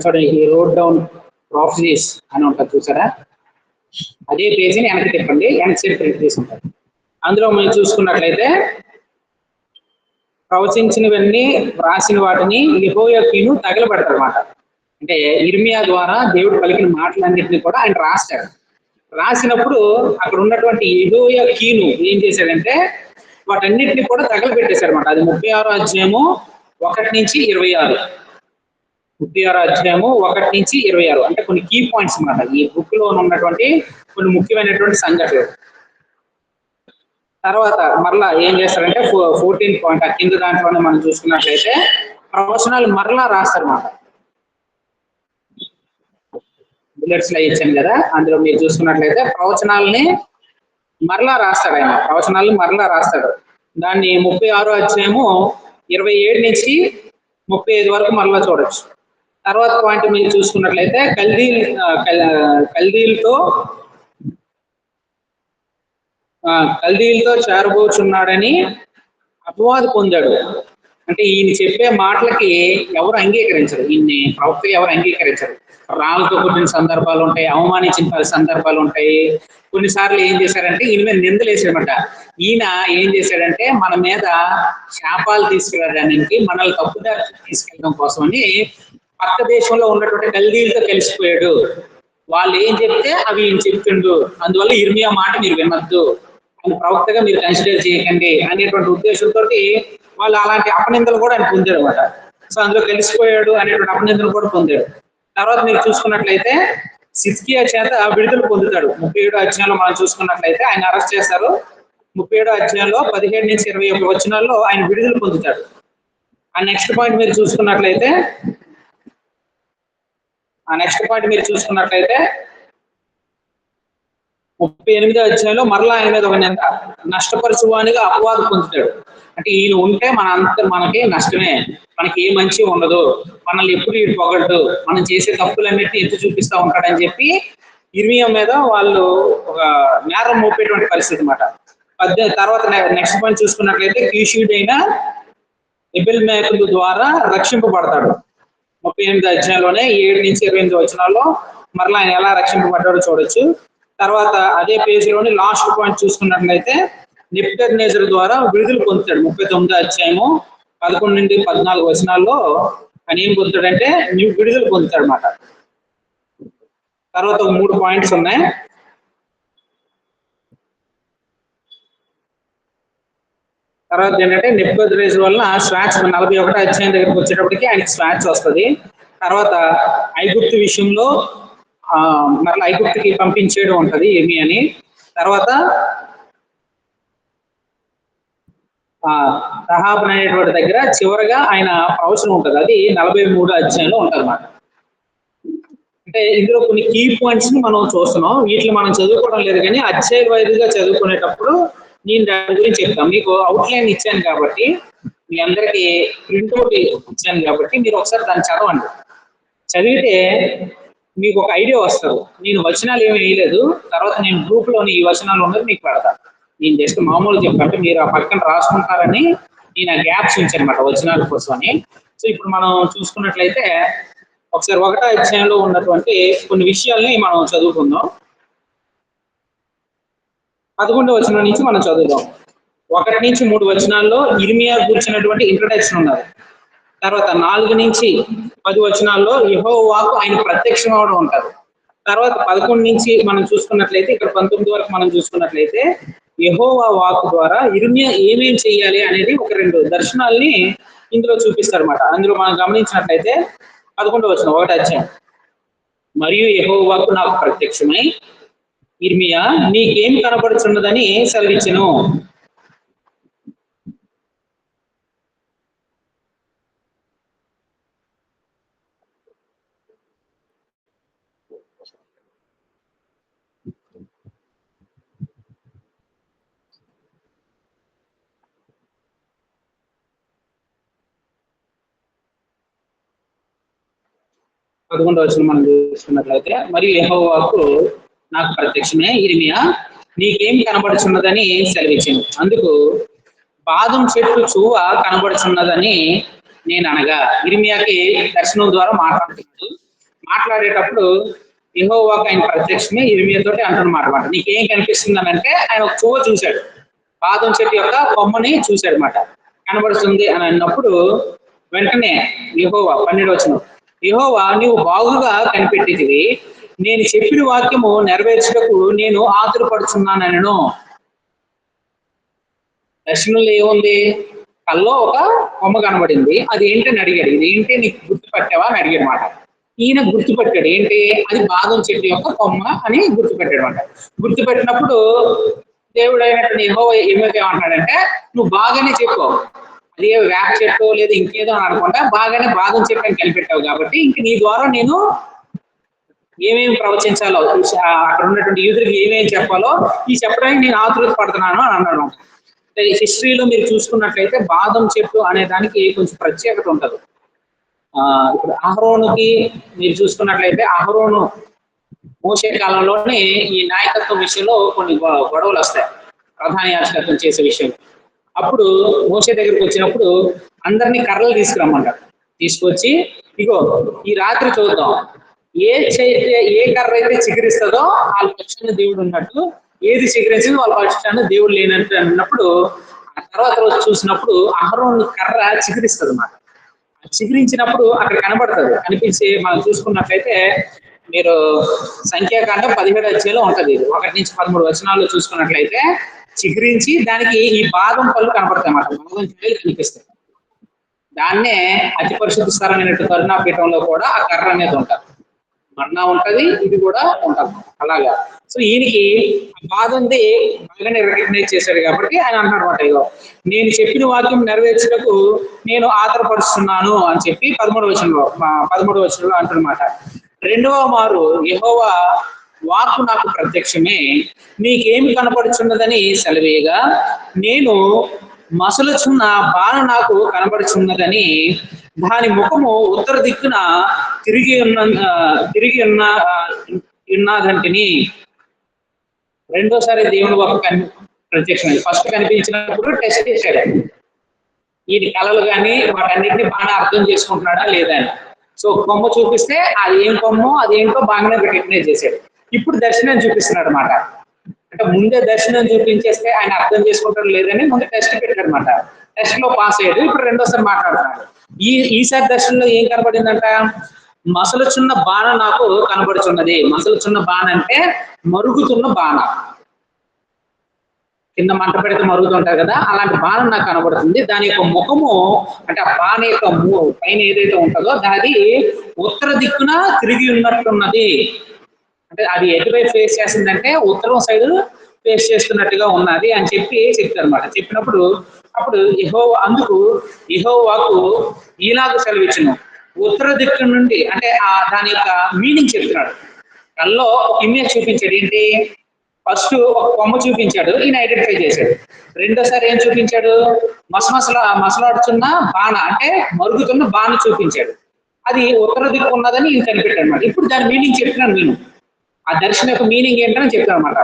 చూడండి, రోడ్ డౌన్ ప్రాఫిటీస్ అని ఉంటుంది చూసారా, అదే పేజీని వెనక్కి తిప్పండి, వెనక్ సైడ్ ప్రింట్ తీసుకుంటారు. అందులో మనం చూసుకున్నట్లయితే ప్రవచించినవన్నీ రాసిన వాటిని యెహోయాకీను తగలబెడతారు అన్నమాట. అంటే ఇర్మియా ద్వారా దేవుడు పలికిన మాటలన్నింటినీ కూడా ఆయన రాస్తాడు. రాసినప్పుడు అక్కడ ఉన్నటువంటి యెహోయాకీను ఏం చేశాడంటే వాటన్నిటిని కూడా తగలబెట్టేశాడు అన్నమాట. అది 36వ అధ్యాయము 1 నుంచి 26. 36 అధ్యాయము 1 నుంచి 26 అంటే కొన్ని కీ పాయింట్స్ అన్నమాట. ఈ బుక్ లో ఉన్నటువంటి కొన్ని ముఖ్యమైనటువంటి సంగతులు. తర్వాత మరలా ఏం చేస్తారంటే 14 పాయింట్ ఆ కింద దాంట్లోనే మనం చూసుకున్నట్లయితే ప్రవచనాలు మరలా రాస్తారన్నమాట. బుల్లెట్స్ లో ఇచ్చాను కదా, అందులో మీరు చూసుకున్నట్లయితే ప్రవచనాలని మరలా రాస్తాడు ఆయన. ప్రవచనాలను మరలా రాస్తాడు. దాన్ని 36 అధ్యాయము 27 నుంచి 35 వరకు మరలా చూడొచ్చు. తర్వాత పాయింట్ మీరు చూసుకున్నట్లయితే కల్దీలతో కల్దీలతో చేరబోచున్నాడని అపవాది పొందాడు. అంటే ఈయన చెప్పే మాటలకి ఎవరు అంగీకరించరు, ఈయన్ని ప్రవక్త ఎవరు అంగీకరించరు. రాళ్ళతో కొట్టిన సందర్భాలు ఉంటాయి, అవమానించిన సందర్భాలు ఉంటాయి. కొన్నిసార్లు ఏం చేశారంటే ఈయన మీద నిందలు వేసాడనమాట. ఈయన ఏం చేశాడంటే మన మీద శాపాలు తీసుకురావడానికి, మనల్ని తప్పుదారి తీసుకెళ్ళడం కోసమని పక్క దేశంలో ఉన్నటువంటి కల్దీలతో కలిసిపోయాడు. వాళ్ళు ఏం చెప్తే అవి ఈయన చెప్తుండు, అందువల్ల ఇర్మియా మాట మీరు వినొద్దు, అని ప్రవక్తగా మీరు కన్సిడర్ చేయకండి అనేటువంటి ఉద్దేశంతో వాళ్ళు అలాంటి అపనిందలు కూడా ఆయన పొందాడు అనమాట. సో అందులో కలిసిపోయాడు అనేటువంటి అపనిందలు కూడా పొందాడు. తర్వాత మీరు చూసుకున్నట్లయితే సిద్కియా చేత విడుదల పొందుతాడు. 37 అధ్యాయంలో మనం చూసుకున్నట్లయితే ఆయన అరెస్ట్ చేస్తారు. 37 అధ్యాయంలో 17 నుంచి 21 వచనాల్లో ఆయన విడుదల పొందుతాడు. ఆ నెక్స్ట్ పాయింట్ మీరు చూసుకున్నట్లయితే 38 అధ్యాయంలో మరలా ఆయన మీద ఒక నష్టపరచువానిగా అపవాదం పొందుతాడు. అంటే ఈయన ఉంటే మనకి నష్టమే, మనకి ఏ మంచి ఉండదు, మనల్ని ఎప్పుడు వీడు పొగడ్డు, మనం చేసే తప్పులన్నిటిని ఎత్తి చూపిస్తా ఉంటాడని చెప్పి ఇర్మియా మీద వాళ్ళు ఒక నేరం మోపేటువంటి పరిస్థితి అన్నమాట. తర్వాత నెక్స్ట్ పాయింట్ చూసుకున్నట్లయితే కీషుడైన ఎబెల్మెకు ద్వారా రక్షింపబడతాడు. 38 అధ్యాయంలోనే 7 నుంచి 28 వచనాల్లో మరలా ఆయన ఎలా రక్షింపబడ్డాడో చూడొచ్చు. తర్వాత అదే పేజీలోని లాస్ట్ పాయింట్ చూసుకున్నట్లయితే నెబుకద్నెజరు ద్వారా విడుదల పొందుతాడు. 39 అధ్యాయము 11 నుండి 14 వచనాల్లో ఆయన ఏం పొందుతాడంటే విడుదల పొందుతాడు అన్నమాట. తర్వాత 3 పాయింట్స్ ఉన్నాయి. తర్వాత ఏంటంటే నెబుకద్నెజరు వలన స్వాచ్ 41 అధ్యాయం దగ్గరికి వచ్చేటప్పటికి ఆయనకి స్వాచ్ వస్తుంది. తర్వాత ఐగుప్తు విషయంలో మరలా ఐగుప్తుకి పంపించేయడం ఉంటది ఏమి అని. తర్వాత రహాబ్ అనేటువంటి దగ్గర చివరగా ఆయన ప్రవచనం ఉంటది, అది 43 అధ్యాయంలో ఉంటది అన్నమాట. అంటే ఇందులో కొన్ని కీ పాయింట్స్ ని మనం చూస్తున్నాం. వీటిని మనం చదువుకోవడం లేదు, కానీ అధ్యాయ వైద్యుగా చదువుకునేటప్పుడు నేను దాని గురించి చెప్తాను. మీకు అవుట్లైన్ ఇచ్చాను కాబట్టి, మీ అందరికి ప్రింట్అవుట్ ఇచ్చాను కాబట్టి మీరు ఒకసారి దాన్ని చదవండి. చదివితే మీకు ఒక ఐడియా వస్తుంది. నేను వచనాలు ఏమి వేయలేదు, తర్వాత నేను గ్రూప్ లోని ఈ వచనాలు ఉన్నది మీకు పెడతాను. నేను జస్ట్ మామూలు చెప్పంటే మీరు ఆ పక్కన రాసుకుంటారని నేను ఆ గ్యాప్స్ ఉంచాను అనమాట వచనాల కోసమని. సో ఇప్పుడు మనం చూసుకున్నట్లయితే ఒకసారి 1వ అధ్యాయంలో ఉన్నటువంటి కొన్ని విషయాల్ని మనం చదువుకుందాం. 11వ వచనం నుంచి మనం చదువుదాం. 1 నుంచి 3 వచనాల్లో ఇర్మియా గురించినటువంటి ఇంట్రడక్షన్ ఉన్నది. తర్వాత 4 నుంచి 10 వచనాల్లో యెహోవాకు ఆయన ప్రత్యక్షం అవడం ఉంటుంది. తర్వాత 11 నుంచి మనం చూసుకున్నట్లయితే ఇక్కడ 19 వరకు మనం చూసుకున్నట్లయితే యెహోవా వాక్ ద్వారా ఇర్మియా ఏమేం చేయాలి అనేది ఒక 2 దర్శనాల్ని ఇందులో చూపిస్తారు అన్నమాట. అందులో మనం గమనించినట్లయితే 11వ వచనం 1వ అధ్యాయం, మరియు యెహోవాకు నాకు ప్రత్యక్షమై ఇర్మియా నీకేం కనబడుచున్నదని సెలవిచ్చెను. పదకొండవ వచనం మనం చూసుకున్నట్లయితే మరియు యెహోవాకు నాకు ప్రత్యక్షమే ఇర్మియా నీకేం కనబడుచున్నదని సెలవిచ్చాను. అందుకు బాదం చెట్టు చువ్వ కనబడుచున్నదని నేను అనగా, ఇర్మియాకి దర్శనం ద్వారా మాట్లాడుతున్నాడు. మాట్లాడేటప్పుడు యెహోవాకు ఆయన ప్రత్యక్షమే ఇర్మియాతో అంటున్నమాట. నీకేం కనిపిస్తుంది అని అంటే ఆయన ఒక చువ్వ చూశాడు, బాదం చెట్టు యొక్క కొమ్మని చూశాడు అనమాట. కనబడుతుంది అని అన్నప్పుడు వెంటనే యెహోవా 12వ వచనం, యెహోవా నీవు బాగుగా కనిపెట్టితివి, నేను చెప్పిన వాక్యము నెరవేర్చుటకు నేను ఆతురపడుచున్నానను. దర్శనంలో ఏముంది? కల్లో ఒక కొమ్మ కనబడింది, అది ఏంటని అడిగాడు. ఇది ఏంటి నీకు గుర్తు గుర్తుపట్టావా అని అడిగాడు మాట. ఈయన గుర్తుపెట్టాడు. ఏంటి అది బాదం చెట్టు యొక్క కొమ్మ అని గుర్తుపెట్టాడు అనమాట. గుర్తుపెట్టినప్పుడు దేవుడు అయినటువంటి యెహోవా ఏమంటున్నాడంటే, నువ్వు బాగానే చెప్పు, అది వేప చెట్టు లేదా ఇంకేదో అనుకుంటా బాగానే బాదం చెట్టు అని కనిపెట్టావు కాబట్టి ఇంక నీ ద్వారా నేను ఏమేమి ప్రవచించాలో అక్కడ ఉన్నటువంటి యూదులకు ఏమేమి చెప్పాలో ఈ చెప్పడానికి నేను ఆతృత పడుతున్నాను అని అన్నాడు. హిస్టరీలో మీరు చూసుకున్నట్లయితే బాదం చెట్టు అనే దానికి కొంచెం ప్రత్యేకత ఉంటుంది. ఇప్పుడు అహరోనుకి మీరు చూసుకున్నట్లయితే అహరోను మోసే కాలంలోనే ఈ నాయకత్వం విషయంలో కొన్ని గొడవలు వస్తాయి, ప్రధాన యాజకత్వం చేసే విషయం. అప్పుడు మోసే దగ్గరికి వచ్చినప్పుడు అందరినీ కర్రలు తీసుకురమ్మంటారు. తీసుకొచ్చి ఇగో ఈ రాత్రి చూద్దాం, ఏ కర్ర అయితే చిగురిస్తుందో వాళ్ళ పక్షాన దేవుడు ఉన్నట్టు, ఏది చిగురించిందో వాళ్ళ పక్షాన దేవుడు లేనట్టు అన్నప్పుడు ఆ తర్వాత రోజు చూసినప్పుడు అహరోను కర్ర చిగురిస్తుంది అన్నమాట. చిగురించినప్పుడు అక్కడ కనబడుతుంది. కనిపించి మనం చూసుకున్నట్లయితే మీరు సంఖ్యాకాండం 17 అధ్యాయంలో ఉంటది. 1 నుంచి 13 వచనాల్లో చూసుకున్నట్లయితే చిగురించి దానికి ఈ బాదం పళ్ళు కనబడతాయి అన్నమాట. బాదం పళ్ళు కనిపిస్తాయి. దాన్నే అతి పరిశుద్ధ స్థలమైనటువంటి కరుణాపీఠంలో కూడా ఆ కర్ర అనేది ఉంటుంది. మన్నా ఉంటది, ఇది కూడా ఉంటది అలాగా. సో ఈయనకి బాధంది బాగానే రికగ్నైజ్ చేశాడు కాబట్టి ఆయన అంటున్నాడు అనమాట, ఇగో నేను చెప్పిన వాక్యం నెరవేర్చుటకు నేను ఆధారపరుస్తున్నాను అని చెప్పి 13వ వచనంలో అంటున్నమాట. రెండవ మారు యెహోవా వాక్కు నాకు ప్రత్యక్షమే, నీకేమి కనపడుచున్నదని సెలవేయగా నేను మసలుచున్న బాణ నాకు కనబడుచున్నదని దాని ముఖము ఉత్తర దిక్కున తిరిగి ఉన్నదంటిని. రెండోసారి దేవుని వాక్కు ప్రత్యక్షమైంది. ఫస్ట్ కనిపించినప్పుడు టెస్ట్ చేశాడు, ఈ కళలు కానీ వాటన్నిటిని బాగా అర్థం చేసుకుంటున్నాడా లేదా అని. సో కొమ్మ చూపిస్తే అది ఏం కొమ్మో అదేంటో బాగానే రికగ్నైజ్ చేశాడు. ఇప్పుడు దర్శనం చూపిస్తున్నాడు అనమాట. అంటే ముందే దర్శనం చూపించేస్తే ఆయన అర్థం చేసుకుంటాడు లేదని ముందు టెస్ట్ పెట్టాడు అనమాట. టెస్ట్ లో పాస్ అయ్యాడు. ఇప్పుడు రెండోసారి మాట్లాడుతున్నాడు. ఈసారి దర్శనంలో ఏం కనబడిందంట, మసలుచున్న బాణ నాకు కనబడుచున్నది. మసలుచున్న బాణ అంటే మరుగుతున్న బాణ, కింద మంట పెడితే మరుగుతుంటారు కదా, అలాంటి బాణ నాకు కనబడుతుంది. దాని యొక్క ముఖము అంటే ఆ బాణ యొక్క పైన ఏదైతే ఉంటుందో అది ఉత్తర దిక్కున తిరిగి ఉన్నట్టున్నది. అంటే అది ఎటువైపు ఫేస్ చేస్తుందంటే ఉత్తరం సైడ్ ఫేస్ చేస్తున్నట్టుగా ఉన్నది అని చెప్తారు అనమాట. చెప్పినప్పుడు అప్పుడు యెహోవాకు ఈలాగ సెలవిచ్చును, ఉత్తర దిక్కు నుండి అంటే దాని యొక్క మీనింగ్ చెప్తున్నాడు. కల్లో ఒక ఇమేజ్ చూపించాడు. ఏంటి, ఫస్ట్ ఒక కొమ్మ చూపించాడు, ఈయన ఐడెంటిఫై చేశాడు. రెండోసారి ఏం చూపించాడు, మసలాడుతున్న బాణ అంటే మరుగుతున్న బాణ చూపించాడు. అది ఉత్తర దిక్కు ఉన్నదని ఈయన కనిపెట్టాడు అనమాట. ఇప్పుడు దాని మీనింగ్ చెప్తున్నాను నేను, ఆ దర్శనం యొక్క మీనింగ్ ఏంటని చెప్తాను అనమాట.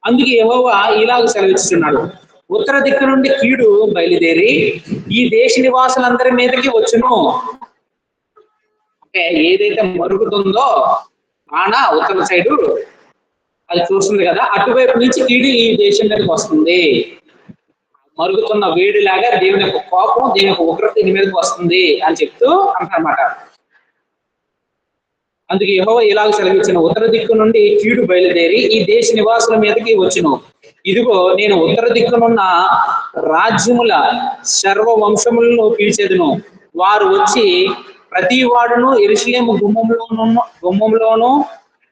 అందుకే యెహోవా ఇలాగ సెలవిస్తున్నాడు, ఉత్తర దిక్కు నుండి కీడు బయలుదేరి ఈ దేశ నివాసులందరి మీదకి వచ్చును. అంటే ఏదైతే మరుగుతుందో బాణ ఉత్తర సైడు అది చూస్తుంది కదా, అటువైపు నుంచి కీడు ఈ దేశం మీదకి వస్తుంది. మరుగుతున్న వేడిలాగా దేవుని యొక్క కోపం, దేవుని యొక్క ఉగ్రత దీని మీదకి వస్తుంది అని చెప్తూ అంటారన్నమాట. అందుకే యెహోవా ఇలాగ సెలవిచ్చిన, ఉత్తర దిక్కు నుండి కీడు బయలుదేరి ఈ దేశ నివాసుల మీదకి వచ్చును. ఇదిగో నేను ఉత్తర దిక్కునున్న రాజ్యముల సర్వ వంశములను పిలిచేదును. వారు వచ్చి ప్రతి వాడును యెరూషలేము గుమ్మంలోను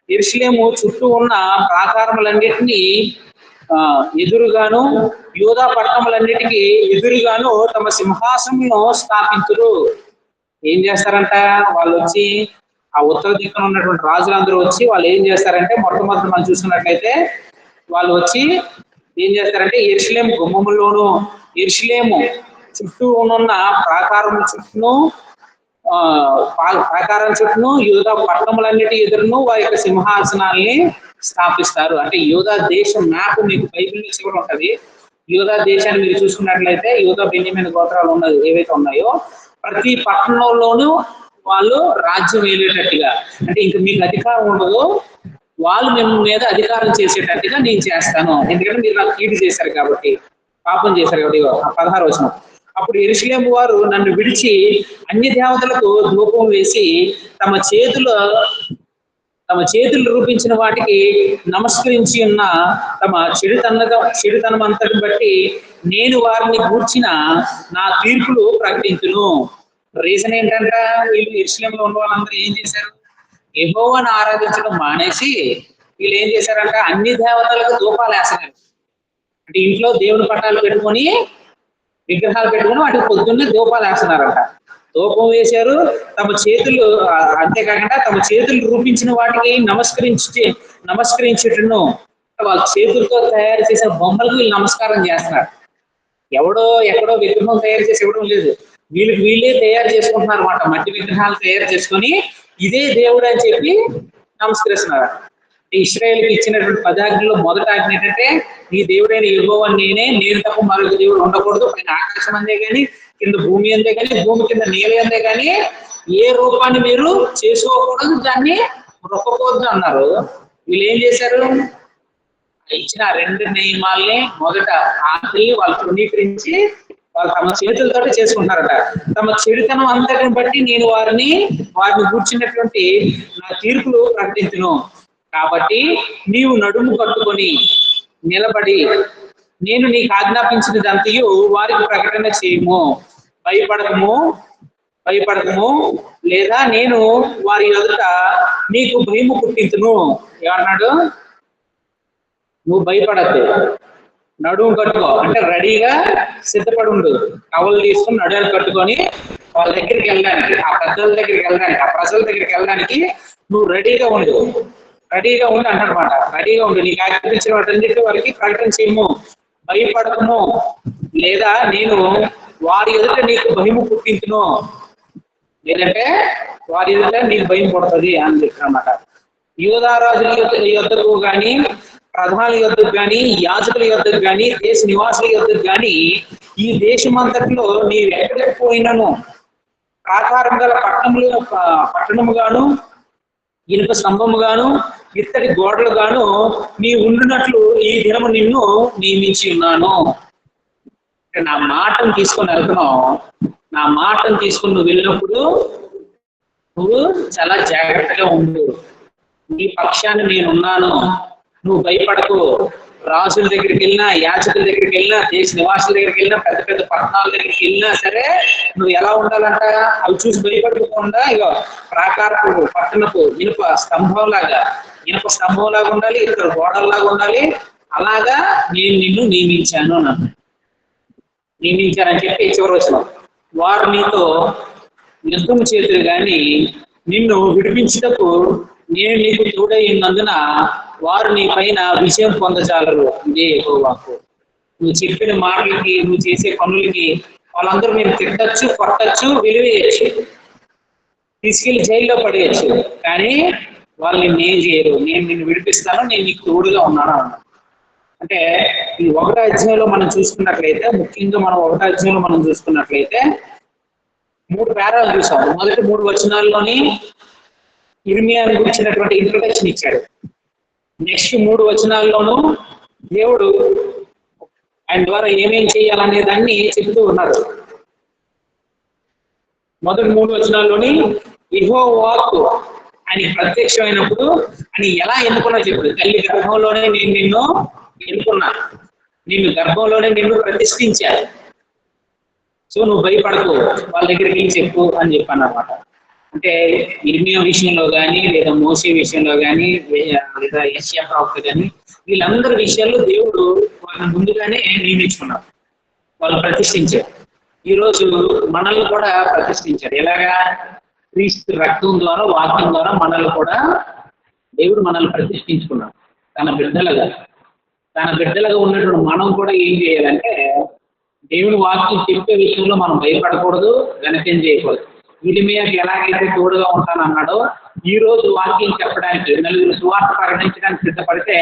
యెరూషలేము చుట్టూ ఉన్న ప్రాకారములన్నిటినీ ఎదురుగాను యూదా పట్టణములన్నిటికీ ఎదురుగాను తమ సింహాసనములను స్థాపించురు. ఏం చేస్తారంట, వాళ్ళు వచ్చి ఆ ఉత్తర దిక్కున ఉన్నటువంటి రాజులందరూ వచ్చి వాళ్ళు ఏం చేస్తారంటే, మొట్టమొదటి మనం చూసుకున్నట్లయితే వాళ్ళు వచ్చి ఏం చేస్తారంటే యెరూషలేము గుమ్మములోను యెరూషలేము చుట్టూ ఉన్న ప్రాకారం చుట్టూను యూదా పట్టణములన్నిటి ఎదురును వారి యొక్క సింహాసనాల్ని స్థాపిస్తారు. అంటే యూదా దేశం మ్యాప్ మీకు బైబిల్ నుంచి కూడా ఉంటది. యూదా దేశాన్ని మీరు చూసుకున్నట్లయితే యూదా బెన్యామీను గోత్రాలు ఉన్నది ఏవైతే ఉన్నాయో ప్రతి పట్టణంలోనూ వాళ్ళు రాజ్యం ఏలేటట్టుగా, అంటే ఇంక మీకు అధికారం ఉండదు, వాళ్ళు మేము మీద అధికారం చేసేటట్టుగా నేను చేస్తాను, ఎందుకంటే మీరు నాకు కీడు చేశారు కాబట్టి, పాపం చేశారు కాబట్టి. 16వ వచనం, అప్పుడు యెరూషలేము వారు నన్ను విడిచి అన్య దేవతలకు ధూపం వేసి తమ చేతులు రూపించిన వాటికి నమస్కరించి ఉన్న తమ చెడుతనం అంతటిని బట్టి నేను వారిని గూర్చిన నా తీర్పులు ప్రకటించును. రీజన్ ఏంటంట, వీళ్ళు యెరూషలేములో ఉన్న వాళ్ళందరూ ఏం చేశారు, యెహోవాను ఆరాధించడం మానేసి వీళ్ళు ఏం చేశారంట, అన్ని దేవతలకు ధూపాలు వేస్తున్నారు. అంటే ఇంట్లో దేవుని పటాలు పెట్టుకొని విగ్రహాలు పెట్టుకొని వాటికి పొద్దున్నే ధూపాలు వేస్తున్నారంట. ధూపం వేశారు, తమ చేతులు అంతేకాకుండా తమ చేతులు రూపించిన వాటికి నమస్కరించుటను వాళ్ళ చేతులతో తయారు చేసిన బొమ్మలకు వీళ్ళు నమస్కారం చేస్తున్నారు. ఎవడో ఎక్కడో విగ్రహం తయారు చేసి ఇవ్వడం లేదు, వీళ్ళే తయారు చేసుకుంటున్నారు అనమాట. మట్టి విగ్రహాలు తయారు చేసుకొని ఇదే దేవుడు అని చెప్పి నమస్కరిస్తున్నారు. ఇశ్రాయేలుకి ఇచ్చినటువంటి 10 ఆజ్ఞల్లో మొదటి ఆజ్ఞ ఏంటంటే, నీ దేవుడైన యెహోవా నేను తప్ప మరొక దేవుడు ఉండకూడదు. పైన ఆకాశం అందే కానీ, కింద భూమి అందే కానీ, భూమి కింద నీళ్ళ అందే కానీ ఏ రూపాన్ని మీరు చేసుకోకూడదు, దాన్ని మొక్కకూడదు అన్నారు. వీళ్ళు ఏం చేశారు, ఇచ్చిన 2 నియమాల్ని మొదట ఆపి వాళ్ళు తృణీకరించి వాళ్ళు తమ చేతులతో చేసుకుంటారట. తమ చెడుతనం అంతటిని బట్టి నేను వారిని కూర్చున్నటువంటి నా తీర్పులు ప్రకటించును. కాబట్టి నీవు నడుము కట్టుకొని నిలబడి నేను నీకు ఆజ్ఞాపించినదంతయు వారికి ప్రకటన చేయము. భయపడకము లేదా నేను వారి ఎదుట నీకు భయము పుట్టించును. ఏమన్నాడు, నువ్వు భయపడద్దు, నడుము కట్టుకో అంటే రెడీగా సిద్ధపడి ఉండు. కవలు తీసుకుని నడుము కట్టుకొని వాళ్ళ దగ్గరికి వెళ్ళడానికి, ఆ పెద్దల దగ్గరికి వెళ్ళడానికి, ఆ ప్రజల దగ్గరికి వెళ్ళడానికి నువ్వు రెడీగా ఉండు అంటారనమాట. రెడీగా ఉండు, నీకు ఆజ్ఞాపించిన వాటన్నిటి వారికి ప్రకటన చేయము. భయపడకము లేదా నేను వారి ఎదుట నీకు భయము పుట్టించును, లేదంటే వారి ఎదుట నీకు భయం పుడుతుంది అని చెప్పారన్నమాట. యూదారాజుల యొద్దకు కానీ, ప్రధానుల యొద్దకు కానీ, యాజకుల యొద్దకు కానీ, దేశ నివాసుల యొద్దకు కానీ, ఈ దేశమంతటిలో నీవు ఎక్కడికి పోయినను ప్రాకారం గల పట్టణము గాను, ఇనుప స్తంభము గాను, ఇత్తడి గోడలు గాను నీ ఉండునట్లు ఈ దినము నిన్ను నియమించి ఉన్నాను. నా మాటను తీసుకొని వెళ్తున్నావు. నా మాటను తీసుకుని నువ్వు వెళ్ళినప్పుడు నువ్వు చాలా జాగ్రత్తగా ఉండు. నీ పక్షాన్ని నేనున్నాను, నువ్వు భయపడకు. రాజుల దగ్గరికి వెళ్ళినా, యాచకుల దగ్గరికి వెళ్ళినా, దేశ నివాసుల దగ్గరికి వెళ్ళినా, పెద్ద పెద్ద పట్టణాల దగ్గరికి వెళ్ళినా సరే నువ్వు ఎలా ఉండాలంట, అవి చూసి భయపడకుండా ఇగో ప్రాకారపు పట్టణపు ఇనుప స్తంభంలాగా ఉండాలి, ఇక్కడ గోడల్లాగా ఉండాలి. అలాగా నేను నిన్ను నియమించానని చెప్పి చివరి వచ్చిన వారు నీతో యుద్ధం చేతులు గాని నిన్ను విడిపించుటకు నేను నీకు తోడై ఉన్నందున వారు నీ పైన విజయం పొందజాలరు. ఇదే యెహోవాకు. నువ్వు చెప్పిన మాటలకి, నువ్వు చేసే పనులకి వాళ్ళందరూ నేను తిట్టచ్చు, కొట్టచ్చు, వెలివేయచ్చు, తీసుకెళ్లి జైల్లో పడేయచ్చు, కానీ వాళ్ళు నిన్నేం చేయరు. నేను నిన్ను విడిపిస్తాను, నేను నీకు తోడుగా ఉన్నాను అన్నాను. అంటే ఈ 1వ అధ్యాయంలో మనం చూసుకున్నట్లయితే, ముఖ్యంగా మనం 1వ అధ్యాయంలో మనం చూసుకున్నట్లయితే 3 పేరాలు చూసాం. మొదటి 3 వచనాల్లోని ఇర్మియాను గురించినటువంటి ఇంట్రొడక్షన్ ఇచ్చాడు. నెక్స్ట్ 3 వచనాల్లోనూ దేవుడు ఆయన ద్వారా ఏమేం చేయాలనే దాన్ని చెప్తూ ఉన్నారు. మొదటి 3 వచనాల్లోని యెహోవాకు ఆయన ప్రత్యక్షమైనప్పుడు ఆయన ఎలా ఎన్నుకున్నా చెప్పాడు. తల్లి గర్భంలోనే నేను నిన్ను ఎన్నుకున్నా, నిన్ను గర్భంలోనే నిన్ను ప్రతిష్ఠించాను, సో నువ్వు భయపడకు, వాళ్ళ దగ్గరికి వెళ్ళి చెప్పు అని చెప్పాను అనమాట. అంటే ఇర్మియా విషయంలో కానీ, లేదా మోసే విషయంలో కానీ, లేదా యెషయా ప్రవక్త కానీ, వీళ్ళందరి విషయాల్లో దేవుడు వాళ్ళని ముందుగానే నియమించుకున్నారు, వాళ్ళు ప్రతిష్ఠించారు. ఈరోజు మనల్ని కూడా ప్రతిష్ఠించారు. ఎలాగా? క్రీస్తు రక్తం ద్వారా, వాక్యం ద్వారా మనల్ని కూడా దేవుడు మనల్ని ప్రతిష్ఠించుకున్నాడు. తన బిడ్డలుగా ఉన్నటువంటి మనం కూడా ఏం చేయాలంటే, దేవుని వాక్యం చెప్పే విషయంలో మనం భయపడకూడదు, వెనకేం చేయకూడదు. ఇర్మియాకి ఎలాగైతే తోడుగా ఉంటానన్నాడో, ఈ రోజు వాక్యం చెప్పడానికి, నలుగురు సువార్త ప్రకటించడానికి సిద్ధపడితే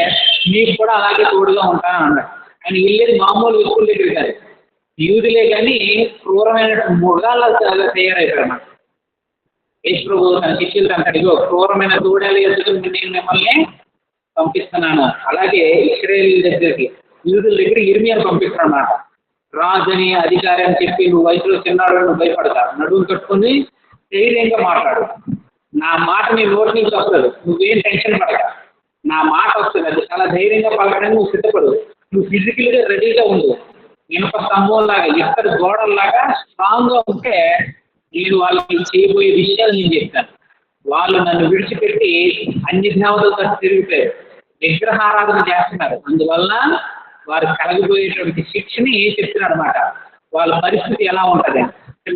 నీకు కూడా అలాగే తోడుగా ఉంటానని అన్నాడు. ఆయన వెళ్ళేది మామూలు వ్యక్తుల దగ్గర కాదు, యూదులే కానీ క్రూరమైన మృగాల తయారైపోయారు అన్నమాట. యేసు ప్రభు తన శిష్యులు అంటాడు, క్రూరమైన తోడేళ్ళ ఎదురు నేను మిమ్మల్ని పంపిస్తున్నాను. అలాగే ఇశ్రాయేలు దగ్గరికి, యూదుల దగ్గర ఇర్మియాను పంపిస్తున్నాను అన్నమాట. రాజని, అధికారి అని చెప్పి నువ్వు వయసులో చిన్నాడు, నువ్వు భయపడతా, నడుము కట్టుకుని ధైర్యంగా మాట్లాడు. నా మాట నీ నోటి నుంచి వస్తుంది, నువ్వేం టెన్షన్ పడక, నా మాట వస్తుంది, అది చాలా ధైర్యంగా పలకడానికి నువ్వు సిద్ధపడు. నువ్వు ఫిజికల్ గా రెడీగా ఉండు. ఇనుప స్తంభం లాగా, ఇత్తడి గోడల్లాగా స్ట్రాంగ్ గా ఉంటే నేను వాళ్ళకి చేయబోయే విషయాలు నేను చెప్తాను. వాళ్ళు నన్ను విడిచిపెట్టి అన్ని దేవతలతో తిరుగుతారు, విగ్రహారాధన చేస్తున్నారు. అందువల్ల వారు కలగబోయేటువంటి శిక్షని చెప్తున్నారు అనమాట. వాళ్ళ పరిస్థితి ఎలా ఉంటది.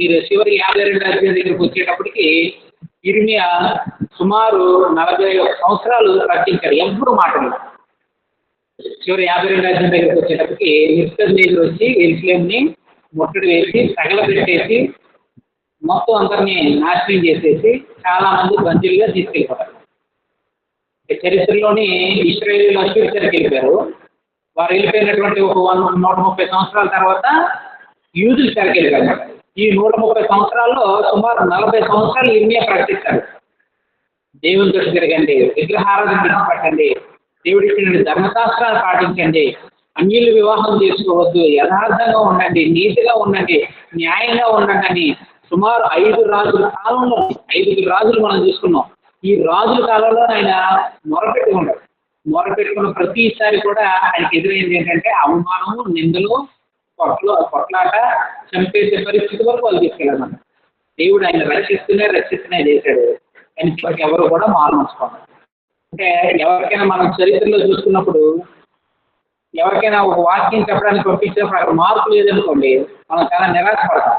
మీరు చివరి 52 అధ్యాయం దగ్గరికి వచ్చేటప్పటికి ఇర్మియా సుమారు 41 సంవత్సరాలు ప్రకటించారు, ఎవ్వరూ మాటలు. చివరి 52 అధ్యాయం దగ్గరికి వచ్చేటప్పటికి నెబుకద్నెజరు వచ్చి యెరూషలేముని ముట్టడి వేసి తగలబెట్టేసి మొత్తం అందరినీ నాశనం చేసేసి చాలా మంది బందీలుగా తీసుకెళ్ళిపోతారు. చరిత్రలోని ఇశ్రాయేలీయులు అశ్షూరు వెళ్ళిపోయారు. వారు వెళ్ళిపోయినటువంటి ఒక 130 సంవత్సరాల తర్వాత యూదులు వెళ్ళిపోయారు. ఈ 130 సంవత్సరాల్లో సుమారు 40 సంవత్సరాలు ఇర్మియా ప్రకటిస్తారు. దేవుని దృష్టి తిరగండి, విగ్రహారాధన విడిచిపెట్టండి, దేవుడి ఇచ్చిన ధర్మశాస్త్రాలు పాటించండి, అన్యులు వివాహం చేసుకోవద్దు, యథార్థంగా ఉండండి, నీతిగా ఉండండి, న్యాయంగా ఉండండి అని సుమారు 5 రాజుల కాలంలో 5 రాజులు మనం చూసుకున్నాం. ఈ రాజుల కాలంలో ఆయన మొరపెట్టుకున్న ప్రతిసారి కూడా ఆయనకి ఎదురైంది ఏంటంటే అవమానము, నిందలు, కొట్లాట, చంపేసే పరిస్థితి వరకు వాళ్ళు తీసుకెళ్ళాలన్నమాట. దేవుడు ఆయన రక్షిస్తూనే చేశాడు. ఆయన చివరికి ఎవరు కూడా మారుమర్చుకోవాలి. అంటే ఎవరికైనా మనం చరిత్రలో చూసుకున్నప్పుడు ఎవరికైనా ఒక వాక్యం చెప్పడానికి పంపించినప్పుడు అక్కడ మార్పు లేదనుకోండి, మనం చాలా నిరాశపడతాం.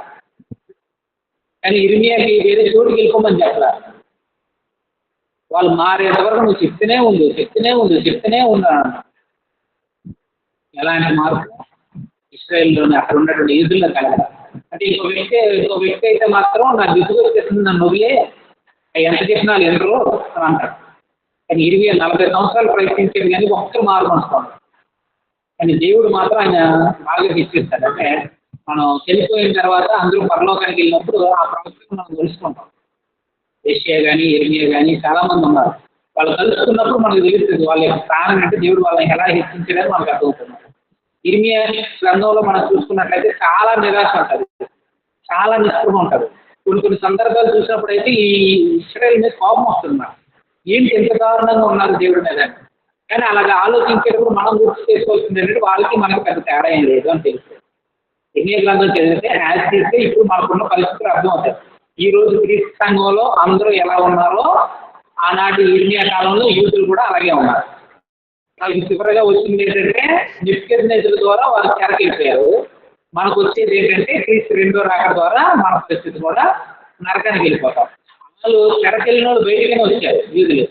కానీ ఇర్మియాకి వేరే చోటుకి వెళ్ళిపోమని చెప్పాలి. వాళ్ళు మారేంత వరకు నువ్వు చెప్తూనే ఉండు అన్న. ఎలాంటి మార్పు? ఇశ్రాయేల్లోని అక్కడ ఉన్నటువంటి యూదుల్లో కలగాలి. అంటే ఇంకో వ్యక్తి అయితే మాత్రం నాకు విసుగు వచ్చేస్తుంది, నన్ను వదిలే, ఎంత చెప్పినా ఎందరో అని అంటారు. కానీ 40 సంవత్సరాలు ప్రయత్నించేది కానీ ఒక్కరు మారుమనుకోండి. కానీ దేవుడు మాత్రం ఆయన బాగా హెచ్చరిస్తాడు. అంటే మనం చనిపోయిన తర్వాత అందరూ పరలోకానికి వెళ్ళినప్పుడు ఆ ప్రవక్తను మనం తెలుసుకుంటాం. యెషయా కానీ ఇర్మియా కానీ చాలా మంది ఉన్నారు. వాళ్ళు కలుసుకున్నప్పుడు మనకు తెలుస్తుంది వాళ్ళ యొక్క ప్రాణం అంటే దేవుడు వాళ్ళని ఎలా హెచ్చించడానికి మనకు అర్థమవుతుంది. ఇర్మియా గ్రంథంలో మనం చూసుకున్నట్లయితే చాలా నిరాశ ఉంటుంది, చాలా నిస్పృహ ఉంటుంది. కొన్ని సందర్భాలు చూసినప్పుడు అయితే ఈ ఇశ్రాయేల్ మీద కోపం వస్తుంది. ఏంటి ఎంత దారుణంగా ఉన్నారు దేవుడి మీద. కానీ అలాగా ఆలోచించేటప్పుడు మనం గుర్తు చేసుకోవాల్సింది ఏంటంటే వాళ్ళకి మనకు పెద్ద తేడా ఏం లేదు అని తెలుస్తుంది. ఇర్మియా గ్రంథం చదివితే యాజ్ చేస్తే ఇప్పుడు మనకున్న పరిస్థితులు అర్థమవుతాయి. ఈ రోజు క్రీస్తు సంఘంలో అందరూ ఎలా ఉన్నారో ఆనాటి ఇర్మియా కాలంలో యూదులు కూడా అలాగే ఉన్నారు. వాళ్ళకి చివరిగా వచ్చింది ఏంటంటే నెబుకద్నెజరు ద్వారా వాళ్ళు చెరకెళ్ళిపోయారు. మనకు వచ్చేది ఏంటంటే క్రీస్తు రెండో రాకడ ద్వారా మన పరిస్థితి కూడా నరకానికి వెళ్ళిపోతాం. వాళ్ళు చెరకెళ్ళిన వాళ్ళు బయటకనే వచ్చారు యూదులు,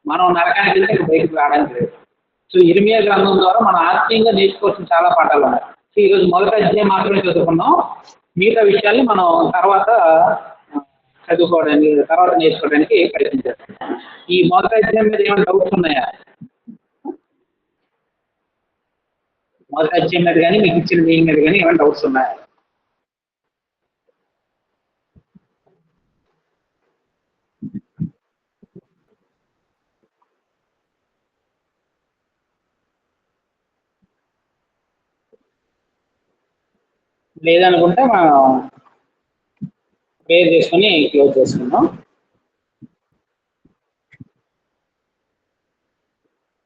మనం నరకానికి వెళ్తే బయటకు రావడానికి లేదు. సో ఇర్మియా గ్రంథం ద్వారా మనం ఆత్మీయంగా నేర్చుకోవాల్సిన చాలా పాఠాలు ఉన్నాయి. సో ఈరోజు మొదటి అధ్యాయం మాత్రమే చదువుకున్నాం. మిగతా విషయాల్ని మనం తర్వాత నేర్చుకోవడానికి ప్రయత్నించారు. ఈ మొదటి అధ్యాయం మీద ఏమైనా డౌట్స్ ఉన్నాయా? మొదటి అధ్యాయం మీద కానీ మీకు ఇచ్చిన మీనింగ్ మీద కానీ ఏమైనా డౌట్స్ ఉన్నాయా? లేదనుకుంటే మనం ప్రేయర్ చేసుకొని క్లోజ్ చేసుకుందాం.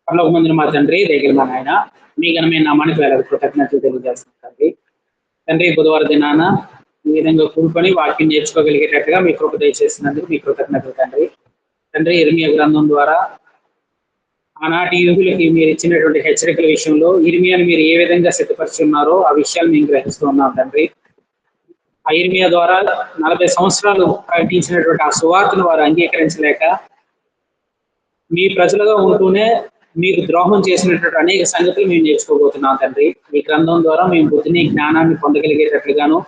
పరలోక మందిని మా తండ్రి, దగ్గర మా నాయన, మీ ఘనమైన నామానికి వేలాది కృతజ్ఞతలు తెలియజేస్తుంది తండ్రి. బుధవారం దినాన ఈ విధంగా కూడుకొని వాక్యం నేర్చుకోగలిగేటట్టుగా మీ కృప దయచేసినందుకు మీ కృతజ్ఞతలు తండ్రి. తండ్రి ఇర్మియా గ్రంథం ద్వారా ఆనాటి యూదులకి మీరు ఇచ్చినటువంటి హెచ్చరికల విషయంలో ఇర్మియాను మీరు ఏ విధంగా సిద్ధపరిచి ఉన్నారో ఆ విషయాలు మేము గ్రహిస్తూ ఉన్నాం తండ్రి. ఆ ఇర్మియా ద్వారా 40 సంవత్సరాలు ప్రకటించినటువంటి ఆ సువార్తను వారు అంగీకరించలేక మీ ప్రజలుగా ఉంటూనే మీకు ద్రోహం చేసినటువంటి అనేక సంగతులు మేము నేర్చుకోబోతున్నాం తండ్రి. ఈ గ్రంథం ద్వారా మేము బుద్ధిని, జ్ఞానాన్ని పొందగలిగేటట్లుగాను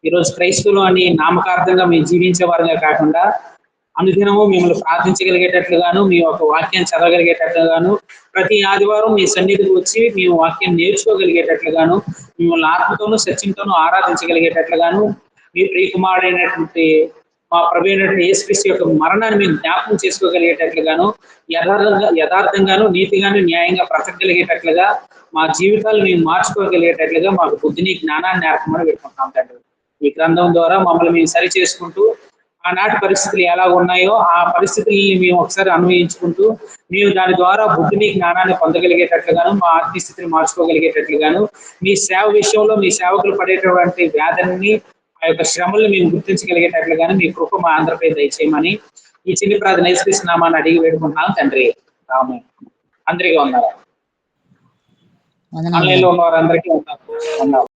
ఈరోజు క్రైస్తవులు అని నామకార్థంగా మేము జీవించే వారుగా కాకుండా అనుదినము మిమ్మల్ని ప్రార్థించగలిగేటట్లుగాను, మీ యొక్క వాక్యాన్ని చదవగలిగేటట్లుగాను, ప్రతి ఆదివారం మీ సన్నిధికి వచ్చి మేము వాక్యం నేర్చుకోగలిగేటట్లుగాను, మిమ్మల్ని ఆత్మతోనూ సత్యంతోనూ ఆరాధించగలిగేటట్లుగాను, మీ ప్రియకుమారుడైనటువంటి మా ప్రభు అయినటువంటి యేసుక్రీస్తు యొక్క మరణాన్ని మేము జ్ఞాపకం చేసుకోగలిగేటట్లుగాను, యథార్థంగాను, నీతిగాను, న్యాయంగా బ్రతకగలిగేటట్లుగా మా జీవితాలు మేము మార్చుకోగలిగేటట్లుగా మాకు బుద్ధిని, జ్ఞానాన్ని నేర్పమని పెట్టుకుంటాం తండ్రి. ఈ గ్రంథం ద్వారా మమ్మల్ని మేము సరి చేసుకుంటూ ఆనాటి పరిస్థితులు ఎలా ఉన్నాయో ఆ పరిస్థితుల్ని మేము ఒకసారి అన్వయించుకుంటూ మేము దాని ద్వారా బుద్ధిని, జ్ఞానాన్ని పొందగలిగేటట్లుగాను, మా ఆత్మీయస్థితిని మార్చుకోగలిగేటట్లుగాను, మీ సేవ విషయంలో మీ సేవకులు పడేటటువంటి వ్యాధుల్ని, ఆ ఆ యొక్క శ్రమలు మేము గుర్తించగలిగేటట్లుగానే మీ కృప మా ఆంధ్రపై దయచేయమని ఈ చిన్ని ప్రార్థన యేసుక్రీస్తునామాన్ని అడిగి వేడుకుంటున్నాం తండ్రి. ఆమేన్. అందరికీ వందనాలు. ఆన్లైన్ లో ఉన్న వారందరికీ వందనాలు.